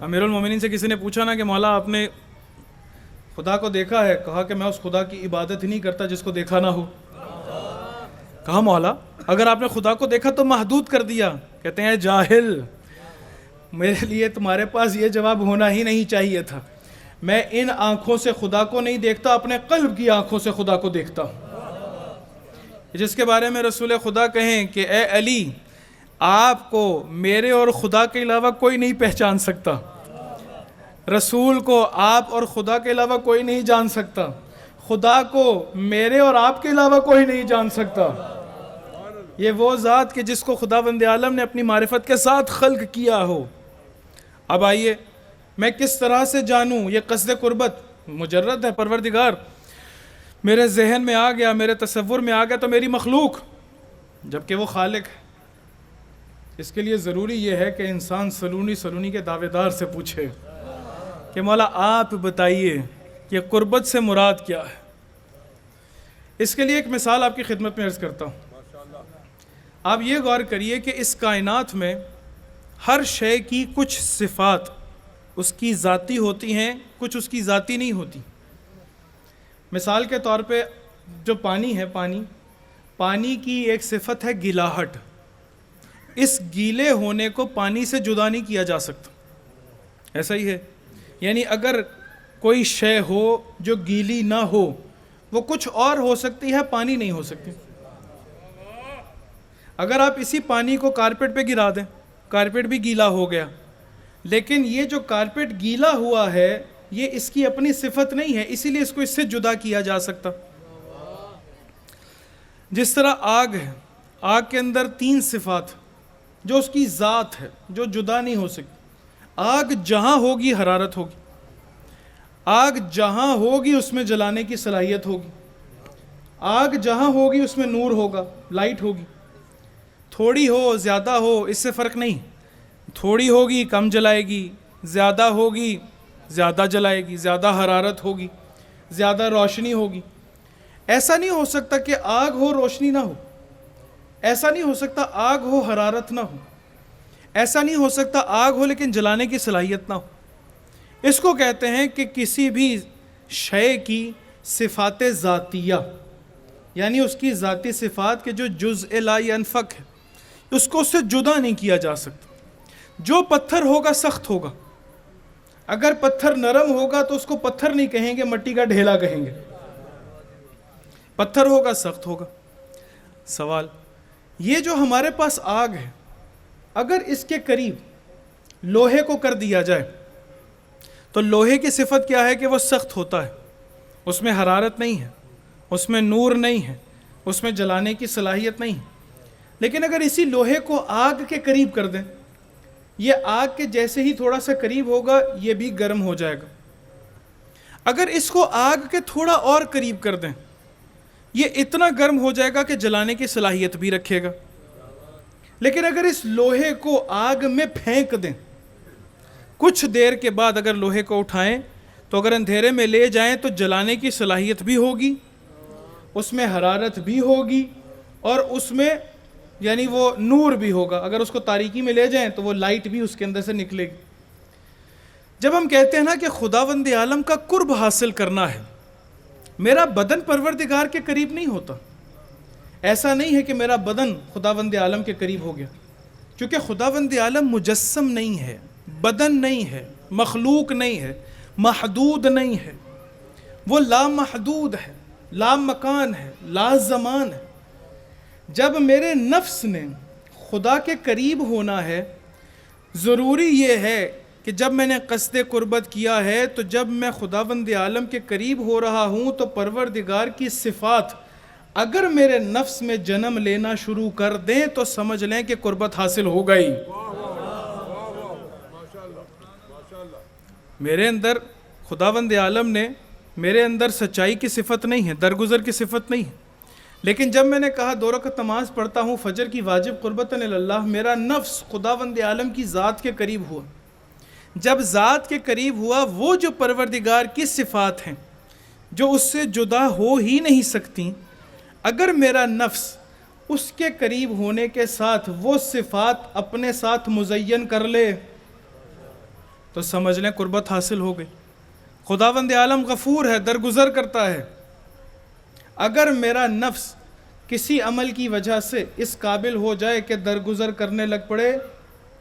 امیر المومنین سے کسی نے پوچھا نا کہ مولا آپ نے خدا کو دیکھا ہے؟ کہا کہ میں اس خدا کی عبادت ہی نہیں کرتا جس کو دیکھا نہ ہو۔ کہا مولا اگر آپ نے خدا کو دیکھا تو محدود کر دیا۔ کہتے ہیں جاہل، میرے لیے تمہارے پاس یہ جواب ہونا ہی نہیں چاہیے تھا۔ میں ان آنکھوں سے خدا کو نہیں دیکھتا، اپنے قلب کی آنکھوں سے خدا کو دیکھتا ہوں، جس کے بارے میں رسول خدا کہیں کہ اے علی آپ کو میرے اور خدا کے علاوہ کوئی نہیں پہچان سکتا، رسول کو آپ اور خدا کے علاوہ کوئی نہیں جان سکتا، خدا کو میرے اور آپ کے علاوہ کوئی نہیں جان سکتا۔ یہ وہ ذات کہ جس کو خداوند عالم نے اپنی معرفت کے ساتھ خلق کیا ہو۔ اب آئیے میں کس طرح سے جانوں؟ یہ قصد قربت مجرد ہے، پروردگار میرے ذہن میں آ گیا، میرے تصور میں آ گیا تو میری مخلوق، جبکہ وہ خالق ہے۔ اس کے لیے ضروری یہ ہے کہ انسان سلونی کے دعوے دار سے پوچھے کہ مولا آپ بتائیے کہ قربت سے مراد کیا ہے۔ اس کے لیے ایک مثال آپ کی خدمت میں عرض کرتا ہوں۔ آپ یہ غور کریے کہ اس کائنات میں ہر شے کی کچھ صفات اس کی ذاتی ہوتی ہیں، کچھ اس کی ذاتی نہیں ہوتی۔ مثال کے طور پہ جو پانی ہے، پانی کی ایک صفت ہے گیلاہٹ۔ اس گیلے ہونے کو پانی سے جدا نہیں کیا جا سکتا، ایسا ہی ہے۔ یعنی اگر کوئی شے ہو جو گیلی نہ ہو، وہ کچھ اور ہو سکتی ہے، پانی نہیں ہو سکتی۔ اگر آپ اسی پانی کو کارپیٹ پہ گرا دیں، کارپیٹ بھی گیلا ہو گیا، لیکن یہ جو کارپیٹ گیلا ہوا ہے یہ اس کی اپنی صفت نہیں ہے، اسی لیے اس کو اس سے جدا کیا جا سکتا۔ جس طرح آگ ہے، آگ کے اندر 3 صفات جو اس کی ذات ہے، جو جدا نہیں ہو سکتی۔ آگ جہاں ہوگی حرارت ہوگی، آگ جہاں ہوگی اس میں جلانے کی صلاحیت ہوگی، آگ جہاں ہوگی اس میں نور ہوگا، لائٹ ہوگی۔ تھوڑی ہو زیادہ ہو اس سے فرق نہیں، تھوڑی ہوگی کم جلائے گی، زیادہ ہوگی زیادہ جلائے گی، زیادہ حرارت ہوگی، زیادہ روشنی ہوگی۔ ایسا نہیں ہو سکتا کہ آگ ہو روشنی نہ ہو، ایسا نہیں ہو سکتا آگ ہو حرارت نہ ہو، ایسا نہیں ہو سکتا آگ ہو لیکن جلانے کی صلاحیت نہ ہو۔ اس کو کہتے ہیں کہ کسی بھی شے کی صفات ذاتیہ، یعنی اس کی ذاتی صفات کے جو جزء لا ینفک ہے، اس کو اس سے جدا نہیں کیا جا سکتا۔ جو پتھر ہوگا سخت ہوگا، اگر پتھر نرم ہوگا تو اس کو پتھر نہیں کہیں گے، مٹی کا ڈھیلا کہیں گے۔ پتھر ہوگا سخت ہوگا۔ سوال یہ جو ہمارے پاس آگ ہے، اگر اس کے قریب لوہے کو کر دیا جائے تو لوہے کی صفت کیا ہے کہ وہ سخت ہوتا ہے، اس میں حرارت نہیں ہے، اس میں نور نہیں ہے، اس میں جلانے کی صلاحیت نہیں ہے۔ لیکن اگر اسی لوہے کو آگ کے قریب کر دیں، یہ آگ کے جیسے ہی تھوڑا سا قریب ہوگا یہ بھی گرم ہو جائے گا۔ اگر اس کو آگ کے تھوڑا اور قریب کر دیں، یہ اتنا گرم ہو جائے گا کہ جلانے کی صلاحیت بھی رکھے گا۔ لیکن اگر اس لوہے کو آگ میں پھینک دیں، کچھ دیر کے بعد اگر لوہے کو اٹھائیں تو اگر اندھیرے میں لے جائیں تو جلانے کی صلاحیت بھی ہوگی، اس میں حرارت بھی ہوگی، اور اس میں یعنی وہ نور بھی ہوگا۔ اگر اس کو تاریکی میں لے جائیں تو وہ لائٹ بھی اس کے اندر سے نکلے گی۔ جب ہم کہتے ہیں نا کہ خداوند عالم کا قرب حاصل کرنا ہے، میرا بدن پروردگار کے قریب نہیں ہوتا۔ ایسا نہیں ہے کہ میرا بدن خداوند عالم کے قریب ہو گیا، کیونکہ خداوند عالم مجسم نہیں ہے، بدن نہیں ہے، مخلوق نہیں ہے، محدود نہیں ہے، وہ لامحدود ہے، لا مکان ہے، لا زمان ہے۔ جب میرے نفس نے خدا کے قریب ہونا ہے، ضروری یہ ہے کہ جب میں نے قصد قربت کیا ہے تو جب میں خداوند عالم کے قریب ہو رہا ہوں تو پروردگار کی صفات اگر میرے نفس میں جنم لینا شروع کر دیں تو سمجھ لیں کہ قربت حاصل ہو گئی۔ میرے اندر خداوند عالم نے میرے اندر سچائی کی صفت نہیں ہے، درگزر کی صفت نہیں ہے، لیکن جب میں نے کہا 2 رکعت نماز پڑھتا ہوں فجر کی واجب قربتاً اللہ، میرا نفس خداوند عالم کی ذات کے قریب ہوا۔ جب ذات کے قریب ہوا، وہ جو پروردگار کی صفات ہیں جو اس سے جدا ہو ہی نہیں سکتی، اگر میرا نفس اس کے قریب ہونے کے ساتھ وہ صفات اپنے ساتھ مزین کر لے تو سمجھ لیں قربت حاصل ہو گئی۔ خداوند عالم غفور ہے، درگزر کرتا ہے۔ اگر میرا نفس کسی عمل کی وجہ سے اس قابل ہو جائے کہ درگزر کرنے لگ پڑے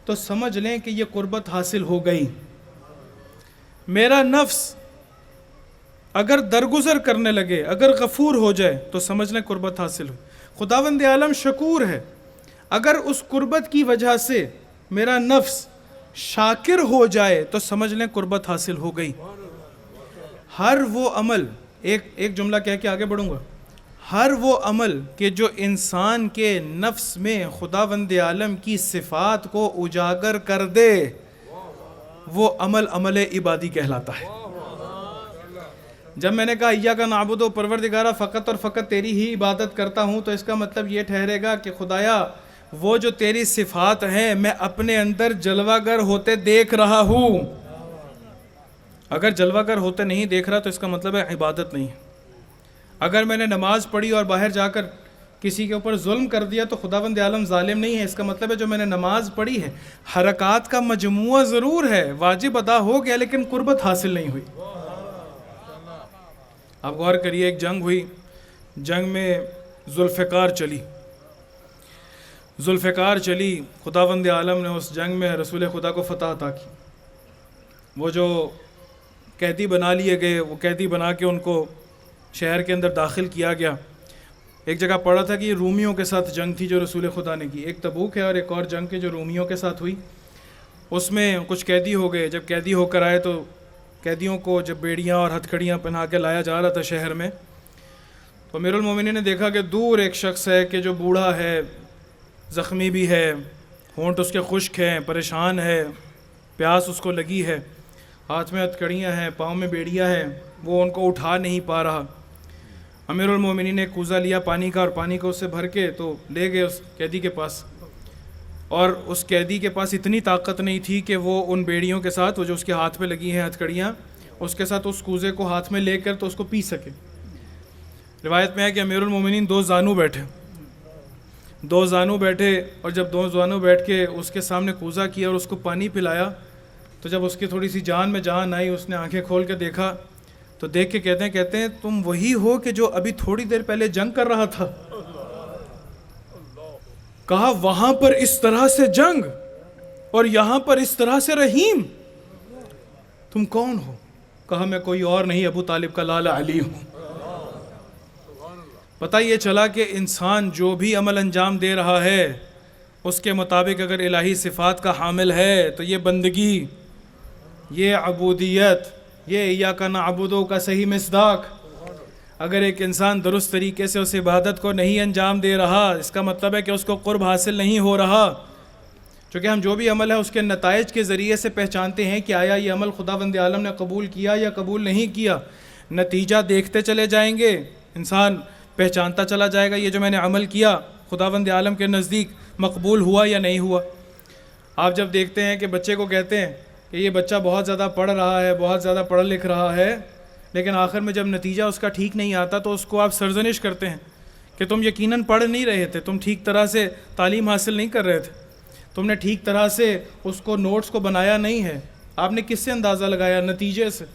تو سمجھ لیں کہ یہ قربت حاصل ہو گئی۔ میرا نفس اگر درگزر کرنے لگے، اگر غفور ہو جائے تو سمجھ لیں قربت حاصل ہو۔ خداوند عالم شکور ہے، اگر اس قربت کی وجہ سے میرا نفس شاکر ہو جائے تو سمجھ لیں قربت حاصل ہو گئی. ہر وہ عمل، ایک جملہ کہہ کے آگے بڑھوں گا، ہر وہ عمل کہ جو انسان کے نفس میں خداوند عالم کی صفات کو اجاگر کر دے وہ عمل عبادی کہلاتا ہے. جب میں نے کہا ایاک نعبد و پروردگارہ فقط اور فقط تیری ہی عبادت کرتا ہوں، تو اس کا مطلب یہ ٹھہرے گا کہ خدایا وہ جو تیری صفات ہیں میں اپنے اندر جلوہ گر ہوتے دیکھ رہا ہوں. اگر جلوہ گر ہوتے نہیں دیکھ رہا تو اس کا مطلب ہے عبادت نہیں ہے. اگر میں نے نماز پڑھی اور باہر جا کر کسی کے اوپر ظلم کر دیا تو خداوند عالم ظالم نہیں ہے. اس کا مطلب ہے جو میں نے نماز پڑھی ہے حرکات کا مجموعہ ضرور ہے، واجب ادا ہو گیا لیکن قربت حاصل نہیں ہوئی. آپ غور کریے، ایک جنگ ہوئی، جنگ میں ذوالفقار چلی، خداوند عالم نے اس جنگ میں رسول خدا کو فتح عطا کی. وہ جو قیدی بنا لیے گئے، وہ قیدی بنا کے ان کو شہر کے اندر داخل کیا گیا. ایک جگہ پڑھا تھا کہ یہ رومیوں کے ساتھ جنگ تھی جو رسول خدا نے کی. ایک تبوک ہے اور ایک اور جنگ کے جو رومیوں کے ساتھ ہوئی، اس میں کچھ قیدی ہو گئے. جب قیدی ہو کر آئے تو قیدیوں کو جب بیڑیاں اور ہتھکڑیاں پہنا کے لایا جا رہا تھا شہر میں، تو امیر المومنین نے دیکھا کہ دور ایک شخص ہے کہ جو بوڑھا ہے، زخمی بھی ہے، ہونٹ اس کے خشک ہیں، پریشان ہے، پیاس اس کو لگی ہے، ہاتھ میں ہتھکڑیاں ہیں، پاؤں میں بیڑیاں ہیں، وہ ان کو اٹھا نہیں پا رہا. امیر المومنین نے کوزہ لیا پانی کا اور پانی کو اس سے بھر کے تو لے گئے اس قیدی کے پاس. اور اس قیدی کے پاس اتنی طاقت نہیں تھی کہ وہ ان بیڑیوں کے ساتھ، وہ جو اس کے ہاتھ پہ لگی ہیں ہتھکڑیاں، اس کے ساتھ اس کوزے کو ہاتھ میں لے کر تو اس کو پی سکے. روایت میں ہے کہ امیر المومنین دو زانو بیٹھے اور جب دو زانو بیٹھ کے اس کے سامنے کوزہ کیا اور اس کو پانی پلایا تو جب اس کی تھوڑی سی جان میں جان آئی، اس نے آنکھیں کھول کے دیکھا تو دیکھ کے کہتے ہیں تم وہی ہو کہ جو ابھی تھوڑی دیر پہلے جنگ کر رہا تھا. کہا وہاں پر اس طرح سے جنگ اور یہاں پر اس طرح سے رحیم، تم کون ہو؟ کہا میں کوئی اور نہیں، ابو طالب کا لالا علی ہوں. پتہ یہ چلا کہ انسان جو بھی عمل انجام دے رہا ہے اس کے مطابق اگر الہی صفات کا حامل ہے تو یہ بندگی، یہ عبودیت، یہ ایاک نعبد کا صحیح مصداق. اگر ایک انسان درست طریقے سے اس عبادت کو نہیں انجام دے رہا، اس کا مطلب ہے کہ اس کو قرب حاصل نہیں ہو رہا. چونکہ ہم جو بھی عمل ہے اس کے نتائج کے ذریعے سے پہچانتے ہیں کہ آیا یہ عمل خداوند عالم نے قبول کیا یا قبول نہیں کیا. نتیجہ دیکھتے چلے جائیں گے، انسان پہچانتا چلا جائے گا یہ جو میں نے عمل کیا خداوند عالم کے نزدیک مقبول ہوا یا نہیں ہوا. آپ جب دیکھتے ہیں کہ بچے کو کہتے ہیں کہ یہ بچہ بہت زیادہ پڑھ رہا ہے، بہت زیادہ پڑھ لکھ رہا ہے، لیکن آخر میں جب نتیجہ اس کا ٹھیک نہیں آتا تو اس کو آپ سرزنش کرتے ہیں کہ تم یقیناً پڑھ نہیں رہے تھے، تم ٹھیک طرح سے تعلیم حاصل نہیں کر رہے تھے، تم نے ٹھیک طرح سے اس کو نوٹس کو بنایا نہیں ہے. آپ نے کس سے اندازہ لگایا؟ نتیجے سے.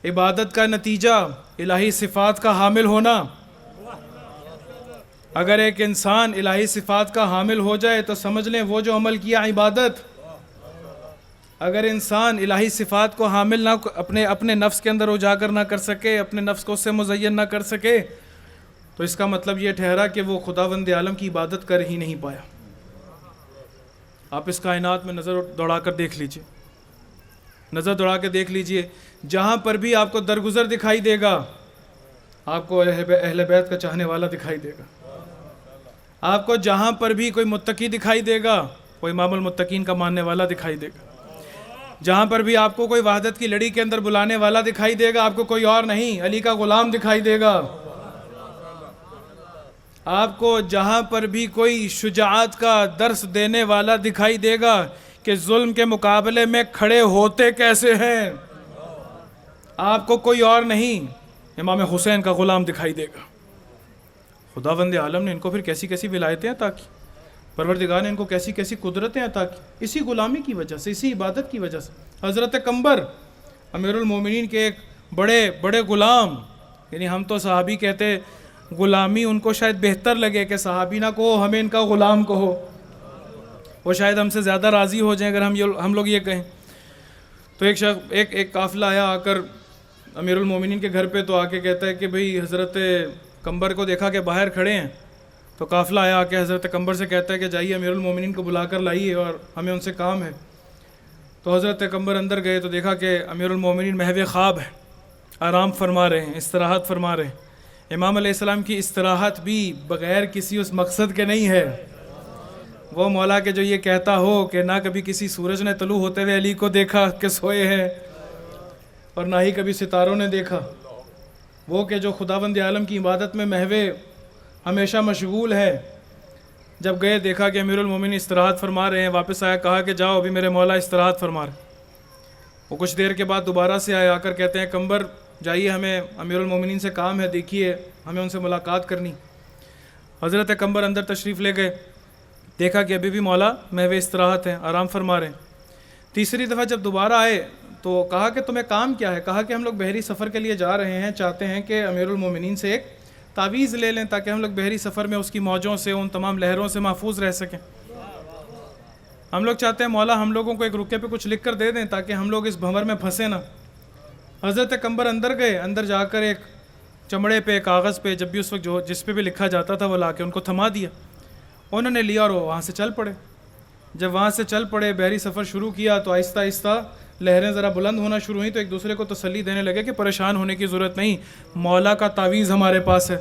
عبادت کا نتیجہ الہی صفات کا حامل ہونا. اگر ایک انسان الہی صفات کا حامل ہو جائے تو سمجھ لیں وہ جو عمل کیا عبادت. اگر انسان الہی صفات کو حامل نہ اپنے نفس کے اندر اجاگر نہ کر سکے، اپنے نفس کو اس سے مزین نہ کر سکے، تو اس کا مطلب یہ ٹھہرا کہ وہ خداوند عالم کی عبادت کر ہی نہیں پایا. آپ اس کائنات میں نظر دوڑا کر دیکھ لیجئے، نظر دوڑا کے دیکھ لیجئے، جہاں پر بھی آپ کو درگزر دکھائی دے گا آپ کو اہل بیت کا چاہنے والا دکھائی دے گا. آپ کو جہاں پر بھی کوئی متقی دکھائی دے گا وہ امام المتقین کا ماننے والا دکھائی دے گا. جہاں پر بھی آپ کو کوئی وحدت کی لڑی کے اندر بلانے والا دکھائی دے گا آپ کو کوئی اور نہیں، علی کا غلام دکھائی دے گا. آپ کو جہاں پر بھی کوئی شجاعت کا درس دینے والا دکھائی دے گا کہ ظلم کے مقابلے میں کھڑے ہوتے کیسے ہیں، آپ کو کوئی اور نہیں، امام حسین کا غلام دکھائی دے گا. خداوند عالم نے ان کو پھر کیسی کیسی ولایتیں عطا کی، پروردگار نے ان کو کیسی کیسی قدرتیں عطا کی، اسی غلامی کی وجہ سے، اسی عبادت کی وجہ سے. حضرت قمبر امیر المومنین کے ایک بڑے غلام، یعنی ہم تو صحابی کہتے، غلامی ان کو شاید بہتر لگے کہ صحابی نہ کہو، ہمیں ان کا غلام کہو، وہ شاید ہم سے زیادہ راضی ہو جائیں اگر ہم لوگ یہ کہیں. تو ایک قافلہ آیا آ کر امیر المومنین کے گھر پہ، تو آ کے کہتا ہے کہ بھئی حضرت قمبر کو دیکھا کہ باہر کھڑے ہیں، تو قافلہ آیا کہ حضرت قمبر سے کہتا ہے کہ جائیے امیر المومنین کو بلا کر لائیے اور ہمیں ان سے کام ہے۔ تو حضرت قمبر اندر گئے تو دیکھا کہ امیر المومنین محو خواب ہے، آرام فرما رہے ہیں، استراحت فرما رہے ہیں۔ امام علیہ السلام کی استراحت بھی بغیر کسی اس مقصد کے نہیں ہے، وہ مولا کہ جو یہ کہتا ہو کہ نہ کبھی کسی سورج نے طلوع ہوتے ہوئے علی کو دیکھا کہ سوئے ہیں اور نہ ہی کبھی ستاروں نے دیکھا، وہ کہ جو خداوند عالم کی عبادت میں محو ہمیشہ مشغول ہے۔ جب گئے دیکھا کہ امیر المومنین استراحت فرما رہے ہیں، واپس آیا، کہا کہ جاؤ ابھی میرے مولا استراحت فرما رہے۔ وہ کچھ دیر کے بعد دوبارہ سے آئے، آ کر کہتے ہیں قمبر جائیے ہمیں امیر المومنین سے کام ہے، دیکھیے ہمیں ان سے ملاقات کرنی۔ حضرت قمبر اندر تشریف لے گئے، دیکھا کہ ابھی بھی مولا محو استراحت ہیں، آرام فرما رہے ہیں۔ تیسری دفعہ جب دوبارہ آئے تو کہا کہ تمہیں کام کیا ہے؟ کہا کہ ہم لوگ بحری سفر کے لیے جا رہے ہیں، چاہتے ہیں کہ امیر المومنین سے ایک تعویذ لے لیں تاکہ ہم لوگ بحری سفر میں اس کی موجوں سے، ان تمام لہروں سے محفوظ رہ سکیں۔ ہم لوگ چاہتے ہیں مولا ہم لوگوں کو ایک رکے پہ کچھ لکھ کر دے دیں تاکہ ہم لوگ اس بھنور میں پھنسے نہ۔ حضرت قمبر اندر گئے، اندر جا کر ایک چمڑے پہ، کاغذ پہ، جب بھی اس وقت جس پہ بھی لکھا جاتا تھا وہ لا کے ان کو تھما دیا۔ انہوں نے لیا اور وہ وہاں سے چل پڑے۔ جب وہاں سے چل پڑے، بحری سفر شروع کیا تو آہستہ آہستہ لہریں ذرا بلند ہونا شروع ہوئیں، تو ایک دوسرے کو تسلی دینے لگے کہ پریشان ہونے کی ضرورت نہیں، مولا کا تعویذ ہمارے پاس ہے،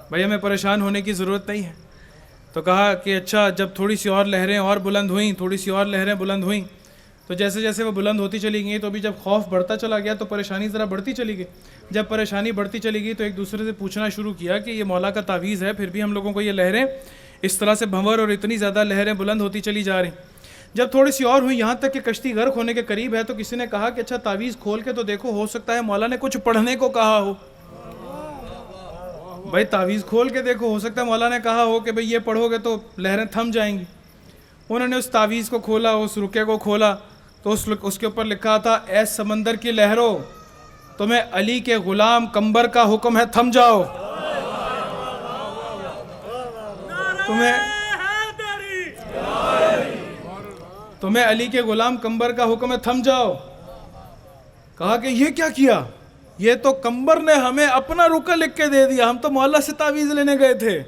بھائی ہمیں پریشان ہونے کی ضرورت نہیں ہے۔ تو کہا کہ اچھا، جب تھوڑی سی اور لہریں اور بلند ہوئیں، تھوڑی سی اور لہریں بلند ہوئیں، تو جیسے جیسے وہ بلند ہوتی چلی گئیں تو ابھی جب خوف بڑھتا چلا گیا تو پریشانی ذرا بڑھتی چلی گئی۔ جب پریشانی بڑھتی چلی گئی تو ایک دوسرے سے پوچھنا شروع کیا کہ یہ مولا کا تعویذ ہے، پھر بھی ہم لوگوں کو یہ لہریں اس طرح سے بھنور اور اتنی زیادہ لہریں بلند ہوتی چلی جا رہی۔ جب تھوڑی سی اور ہوئی، یہاں تک کہ کشتی غرق ہونے کے قریب ہے، تو کسی نے کہا کہ اچھا تعویذ کھول کے تو دیکھو، ہو سکتا ہے مولا نے کچھ پڑھنے کو کہا ہو۔ بھائی تعویذ کھول کے دیکھو، ہو سکتا ہے مولا نے کہا ہو کہ بھئی یہ پڑھو گے تو لہریں تھم جائیں گی۔ انہوں نے اس تعویذ کو کھولا، اس رکے کو کھولا تو اس کے اوپر لکھا تھا، اے سمندر کی لہروں، تمہیں علی کے غلام قمبر کا حکم ہے، تھم جاؤ۔ تمہیں علی کے غلام قمبر کا حکم ہے، تھم جاؤ۔ کہا کہ یہ کیا کیا؟ یہ تو قمبر نے ہمیں اپنا رکا لکھ کے دے دیا، ہم تو مولا سے تعویذ لینے گئے تھے،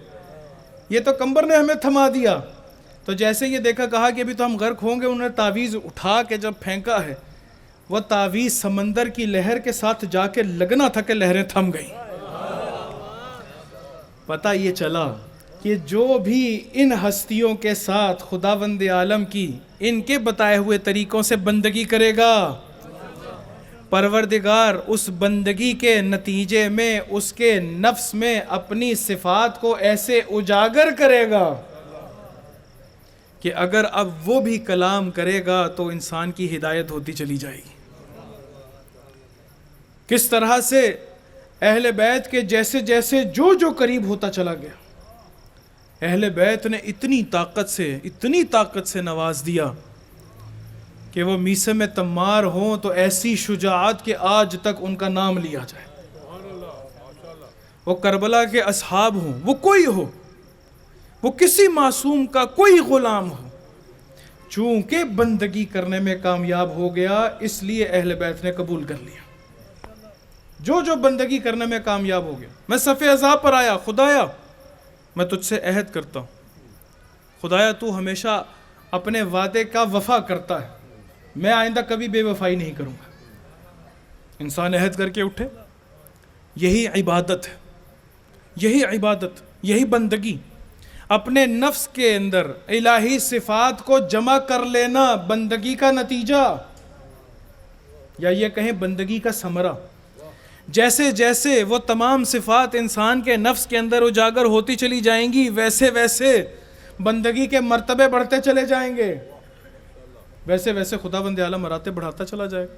یہ تو قمبر نے ہمیں تھما دیا۔ تو جیسے یہ دیکھا، کہا کہ ابھی تو ہم غرق ہوں گے، انہوں نے تعویذ اٹھا کے جب پھینکا ہے، وہ تعویذ سمندر کی لہر کے ساتھ جا کے لگنا تھا کہ لہریں تھم گئیں۔ پتہ یہ چلا کہ جو بھی ان ہستیوں کے ساتھ خداوند عالم کی ان کے بتائے ہوئے طریقوں سے بندگی کرے گا، پروردگار اس بندگی کے نتیجے میں اس کے نفس میں اپنی صفات کو ایسے اجاگر کرے گا کہ اگر اب وہ بھی کلام کرے گا تو انسان کی ہدایت ہوتی چلی جائے گی۔ کس طرح سے اہل بیت کے جیسے جیسے جو قریب ہوتا چلا گیا، اہل بیت نے اتنی طاقت سے نواز دیا کہ وہ میسے میں تمار ہوں تو ایسی شجاعت کہ آج تک ان کا نام لیا جائے۔ وہ کربلا کے اصحاب ہوں، وہ کوئی ہو، وہ کسی معصوم کا کوئی غلام ہو، چونکہ بندگی کرنے میں کامیاب ہو گیا اس لیے اہل بیت نے قبول کر لیا۔ جو بندگی کرنے میں کامیاب ہو گیا۔ میں صف عذاب پر آیا، خدایا میں تجھ سے عہد کرتا ہوں، خدایا تو ہمیشہ اپنے وعدے کا وفا کرتا ہے، میں آئندہ کبھی بے وفائی نہیں کروں گا۔ انسان عہد کر کے اٹھے، یہی عبادت ہے، یہی بندگی، اپنے نفس کے اندر الہی صفات کو جمع کر لینا بندگی کا نتیجہ، یا یہ کہیں بندگی کا ثمرہ۔ جیسے جیسے وہ تمام صفات انسان کے نفس کے اندر اجاگر ہوتی چلی جائیں گی، ویسے ویسے بندگی کے مرتبے بڑھتے چلے جائیں گے، ویسے ویسے خداوند عالم مراتب بڑھاتا چلا جائے گا۔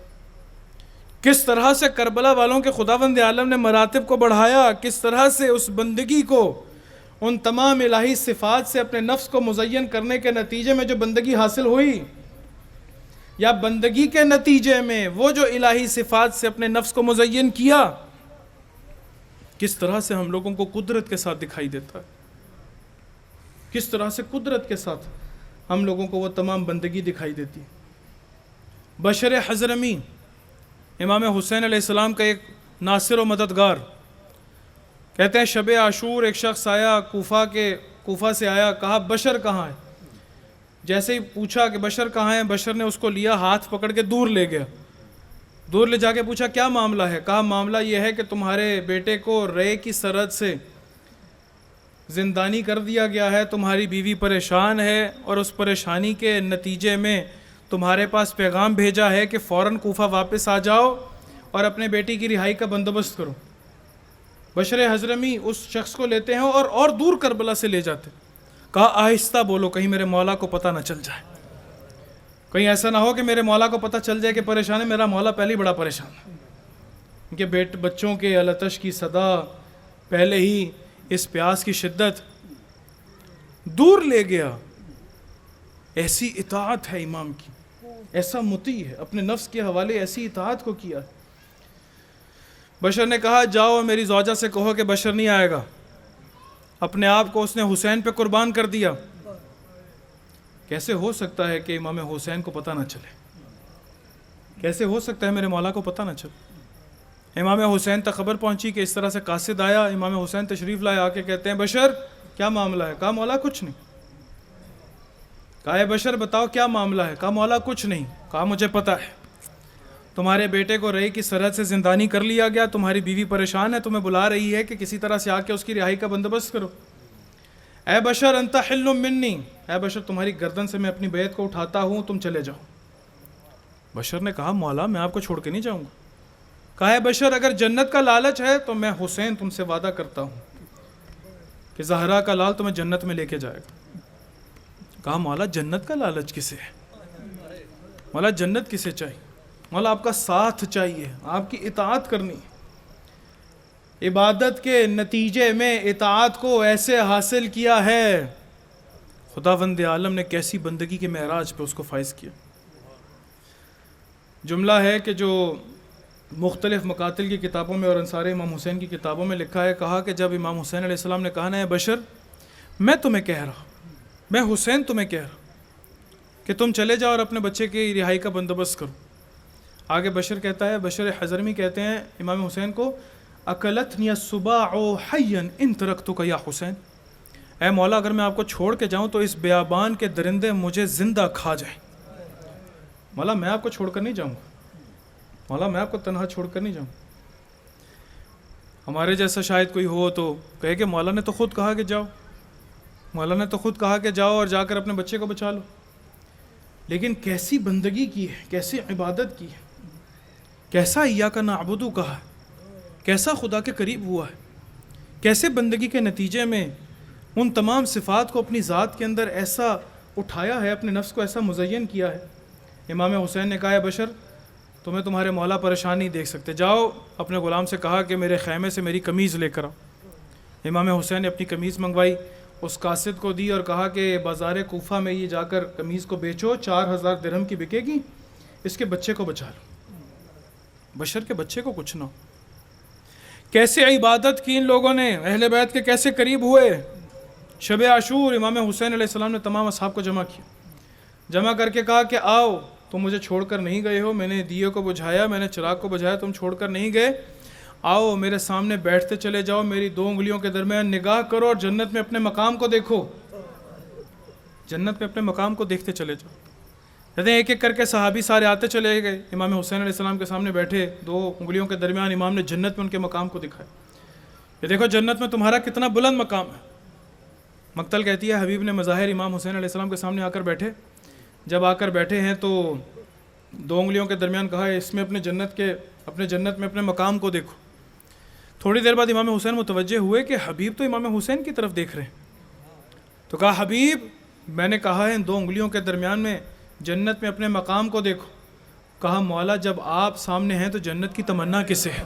کس طرح سے کربلا والوں کے خداوند عالم نے مراتب کو بڑھایا، کس طرح سے اس بندگی کو ان تمام الہی صفات سے اپنے نفس کو مزین کرنے کے نتیجے میں جو بندگی حاصل ہوئی، یا بندگی کے نتیجے میں وہ جو الہی صفات سے اپنے نفس کو مزین کیا، کس طرح سے ہم لوگوں کو قدرت کے ساتھ دکھائی دیتا ہے، کس طرح سے قدرت کے ساتھ ہم لوگوں کو وہ تمام بندگی دکھائی دیتی۔ بشر حضرمی امام حسین علیہ السلام کا ایک ناصر و مددگار، کہتے ہیں شب عاشور ایک شخص آیا کوفہ سے آیا، کہا بشر کہاں ہے؟ جیسے ہی پوچھا کہ بشر کہاں ہے، بشر نے اس کو لیا، ہاتھ پکڑ کے دور لے گیا، دور لے جا کے پوچھا کیا معاملہ ہے؟ کہا معاملہ یہ ہے کہ تمہارے بیٹے کو رے کی سرحد سے زندانی کر دیا گیا ہے، تمہاری بیوی پریشان ہے، اور اس پریشانی کے نتیجے میں تمہارے پاس پیغام بھیجا ہے کہ فوراً کوفہ واپس آ جاؤ اور اپنے بیٹی کی رہائی کا بندوبست کرو۔ بشر حضرمی اس شخص کو لیتے ہیں اور دور کربلا سے لے جاتے، کہا آہستہ بولو کہیں میرے مولا کو پتہ نہ چل جائے، کہیں ایسا نہ ہو کہ میرے مولا کو پتہ چل جائے کہ پریشان ہے، میرا مولا پہلے ہی بڑا پریشان ہے، ان کے بچوں کے التش کی صدا، پہلے ہی اس پیاس کی شدت، دور لے گیا۔ ایسی اطاعت ہے امام کی، ایسا مطیع ہے، اپنے نفس کے حوالے ایسی اطاعت کو کیا۔ بشر نے کہا جاؤ میری زوجہ سے کہو کہ بشر نہیں آئے گا، اپنے آپ کو اس نے حسین پہ قربان کر دیا۔ کیسے ہو سکتا ہے کہ امام حسین کو پتہ نہ چلے؟ کیسے ہو سکتا ہے میرے مولا کو پتہ نہ چلے؟ امام حسین تک خبر پہنچی کہ اس طرح سے قاصد آیا، امام حسین تشریف لائے، آ کے کہتے ہیں بشر کیا معاملہ ہے؟ کہا مولا کچھ نہیں۔ کہا اے بشر بتاؤ کیا معاملہ ہے؟ کہا مولا کچھ نہیں۔ کہا مجھے پتہ ہے، تمہارے بیٹے کو رے کی سرحد سے زندانی کر لیا گیا، تمہاری بیوی پریشان ہے، تمہیں بلا رہی ہے کہ کسی طرح سے آ کے اس کی رہائی کا بندوبست کرو۔ اے بشر انت حل منی، اے بشر تمہاری گردن سے میں اپنی بیعت کو اٹھاتا ہوں، تم چلے جاؤ۔ بشر نے کہا مولا میں آپ کو چھوڑ کے نہیں جاؤں گا۔ کہا اے بشر اگر جنت کا لالچ ہے تو میں حسین تم سے وعدہ کرتا ہوں کہ زہرا کا لال تمہیں جنت میں لے کے جائے گا۔ کہا مولا جنت کا لالچ کسے ہے؟ مولا جنت کسے چاہیے؟ مولا آپ کا ساتھ چاہیے، آپ کی اطاعت کرنی ہے۔ عبادت کے نتیجے میں اطاعت کو ایسے حاصل کیا ہے، خداوند عالم نے کیسی بندگی کے معراج پہ اس کو فائز کیا۔ جملہ ہے کہ جو مختلف مقاتل کی کتابوں میں اور انصار امام حسین کی کتابوں میں لکھا ہے، کہا کہ جب امام حسین علیہ السلام نے کہا نا اے بشر میں تمہیں کہہ رہا، میں حسین تمہیں کہہ رہا کہ تم چلے جاؤ اور اپنے بچے کی رہائی کا بندوبست کرو۔ آگے بشر کہتا ہے، بشر حضرمی کہتے ہیں امام حسین کو اکلتنی السباع حیا ان ترکتک یا حسین، اے مولا اگر میں آپ کو چھوڑ کے جاؤں تو اس بیابان کے درندے مجھے زندہ کھا جائیں۔ مولا میں آپ کو چھوڑ کر نہیں جاؤں گا، مولا میں آپ کو تنہا چھوڑ کر نہیں جاؤں۔ ہمارے جیسا شاید کوئی ہو تو کہے کہ مولا نے تو خود کہا کہ جاؤ، مولا نے تو خود کہا کہ جاؤ اور جا کر اپنے بچے کو بچا لو، لیکن کیسی بندگی کی ہے، کیسی عبادت کی ہے، کیسا ایاک نعبد کہا ہے، کیسا خدا کے قریب ہوا ہے، کیسے بندگی کے نتیجے میں ان تمام صفات کو اپنی ذات کے اندر ایسا اٹھایا ہے، اپنے نفس کو ایسا مزین کیا ہے۔ امام حسین نے کہا ہے بشر تمہیں تمہارے مولا پریشان نہیں دیکھ سکتے، جاؤ اپنے غلام سے کہا کہ میرے خیمے سے میری قمیض لے کر آؤ۔ امام حسین نے اپنی قمیض منگوائی، اس قاصد کو دی اور کہا کہ بازار کوفہ میں یہ جا کر قمیض کو بیچو، 4000 درہم کی بکے گی، اس کے بچے کو بچا لو، بشر کے بچے کو کچھ نہ ہو۔ کیسے عبادت کی ان لوگوں نے، اہل بیت کے کیسے قریب ہوئے۔ شب عاشور امام حسین علیہ السلام نے تمام اصحاب کو جمع کیا، جمع کر کے کہا کہ آؤ تم مجھے چھوڑ کر نہیں گئے ہو، میں نے دیے کو بجھایا، میں نے چراغ کو بجھایا، تم چھوڑ کر نہیں گئے، آؤ میرے سامنے بیٹھتے چلے جاؤ، میری 2 انگلیوں کے درمیان نگاہ کرو اور جنت میں اپنے مقام کو دیکھو، جنت میں اپنے مقام کو دیکھتے چلے جاؤ۔ کہتے ہیں ایک ایک کر کے صحابی سارے آتے چلے گئے، امام حسین علیہ السلام کے سامنے بیٹھے، 2 انگلیوں کے درمیان امام نے جنت میں ان کے مقام کو دکھایا، یہ دیکھو جنت میں تمہارا کتنا بلند مقام ہے۔ مقتل کہتی ہے حبیب نے مظاہر امام حسین علیہ السلام کے سامنے آ کر بیٹھے، جب آ کر بیٹھے ہیں تو 2 انگلیوں کے درمیان کہا ہے اس میں اپنے جنت میں اپنے مقام کو دیکھو۔ تھوڑی دیر بعد امام حسین متوجہ ہوئے کہ حبیب تو امام حسین کی طرف دیکھ رہے ہیں، تو کہا حبیب میں نے کہا ہے ان 2 انگلیوں کے درمیان میں جنت میں اپنے مقام کو دیکھو۔ کہا مولا جب آپ سامنے ہیں تو جنت کی تمنا کسے ہے؟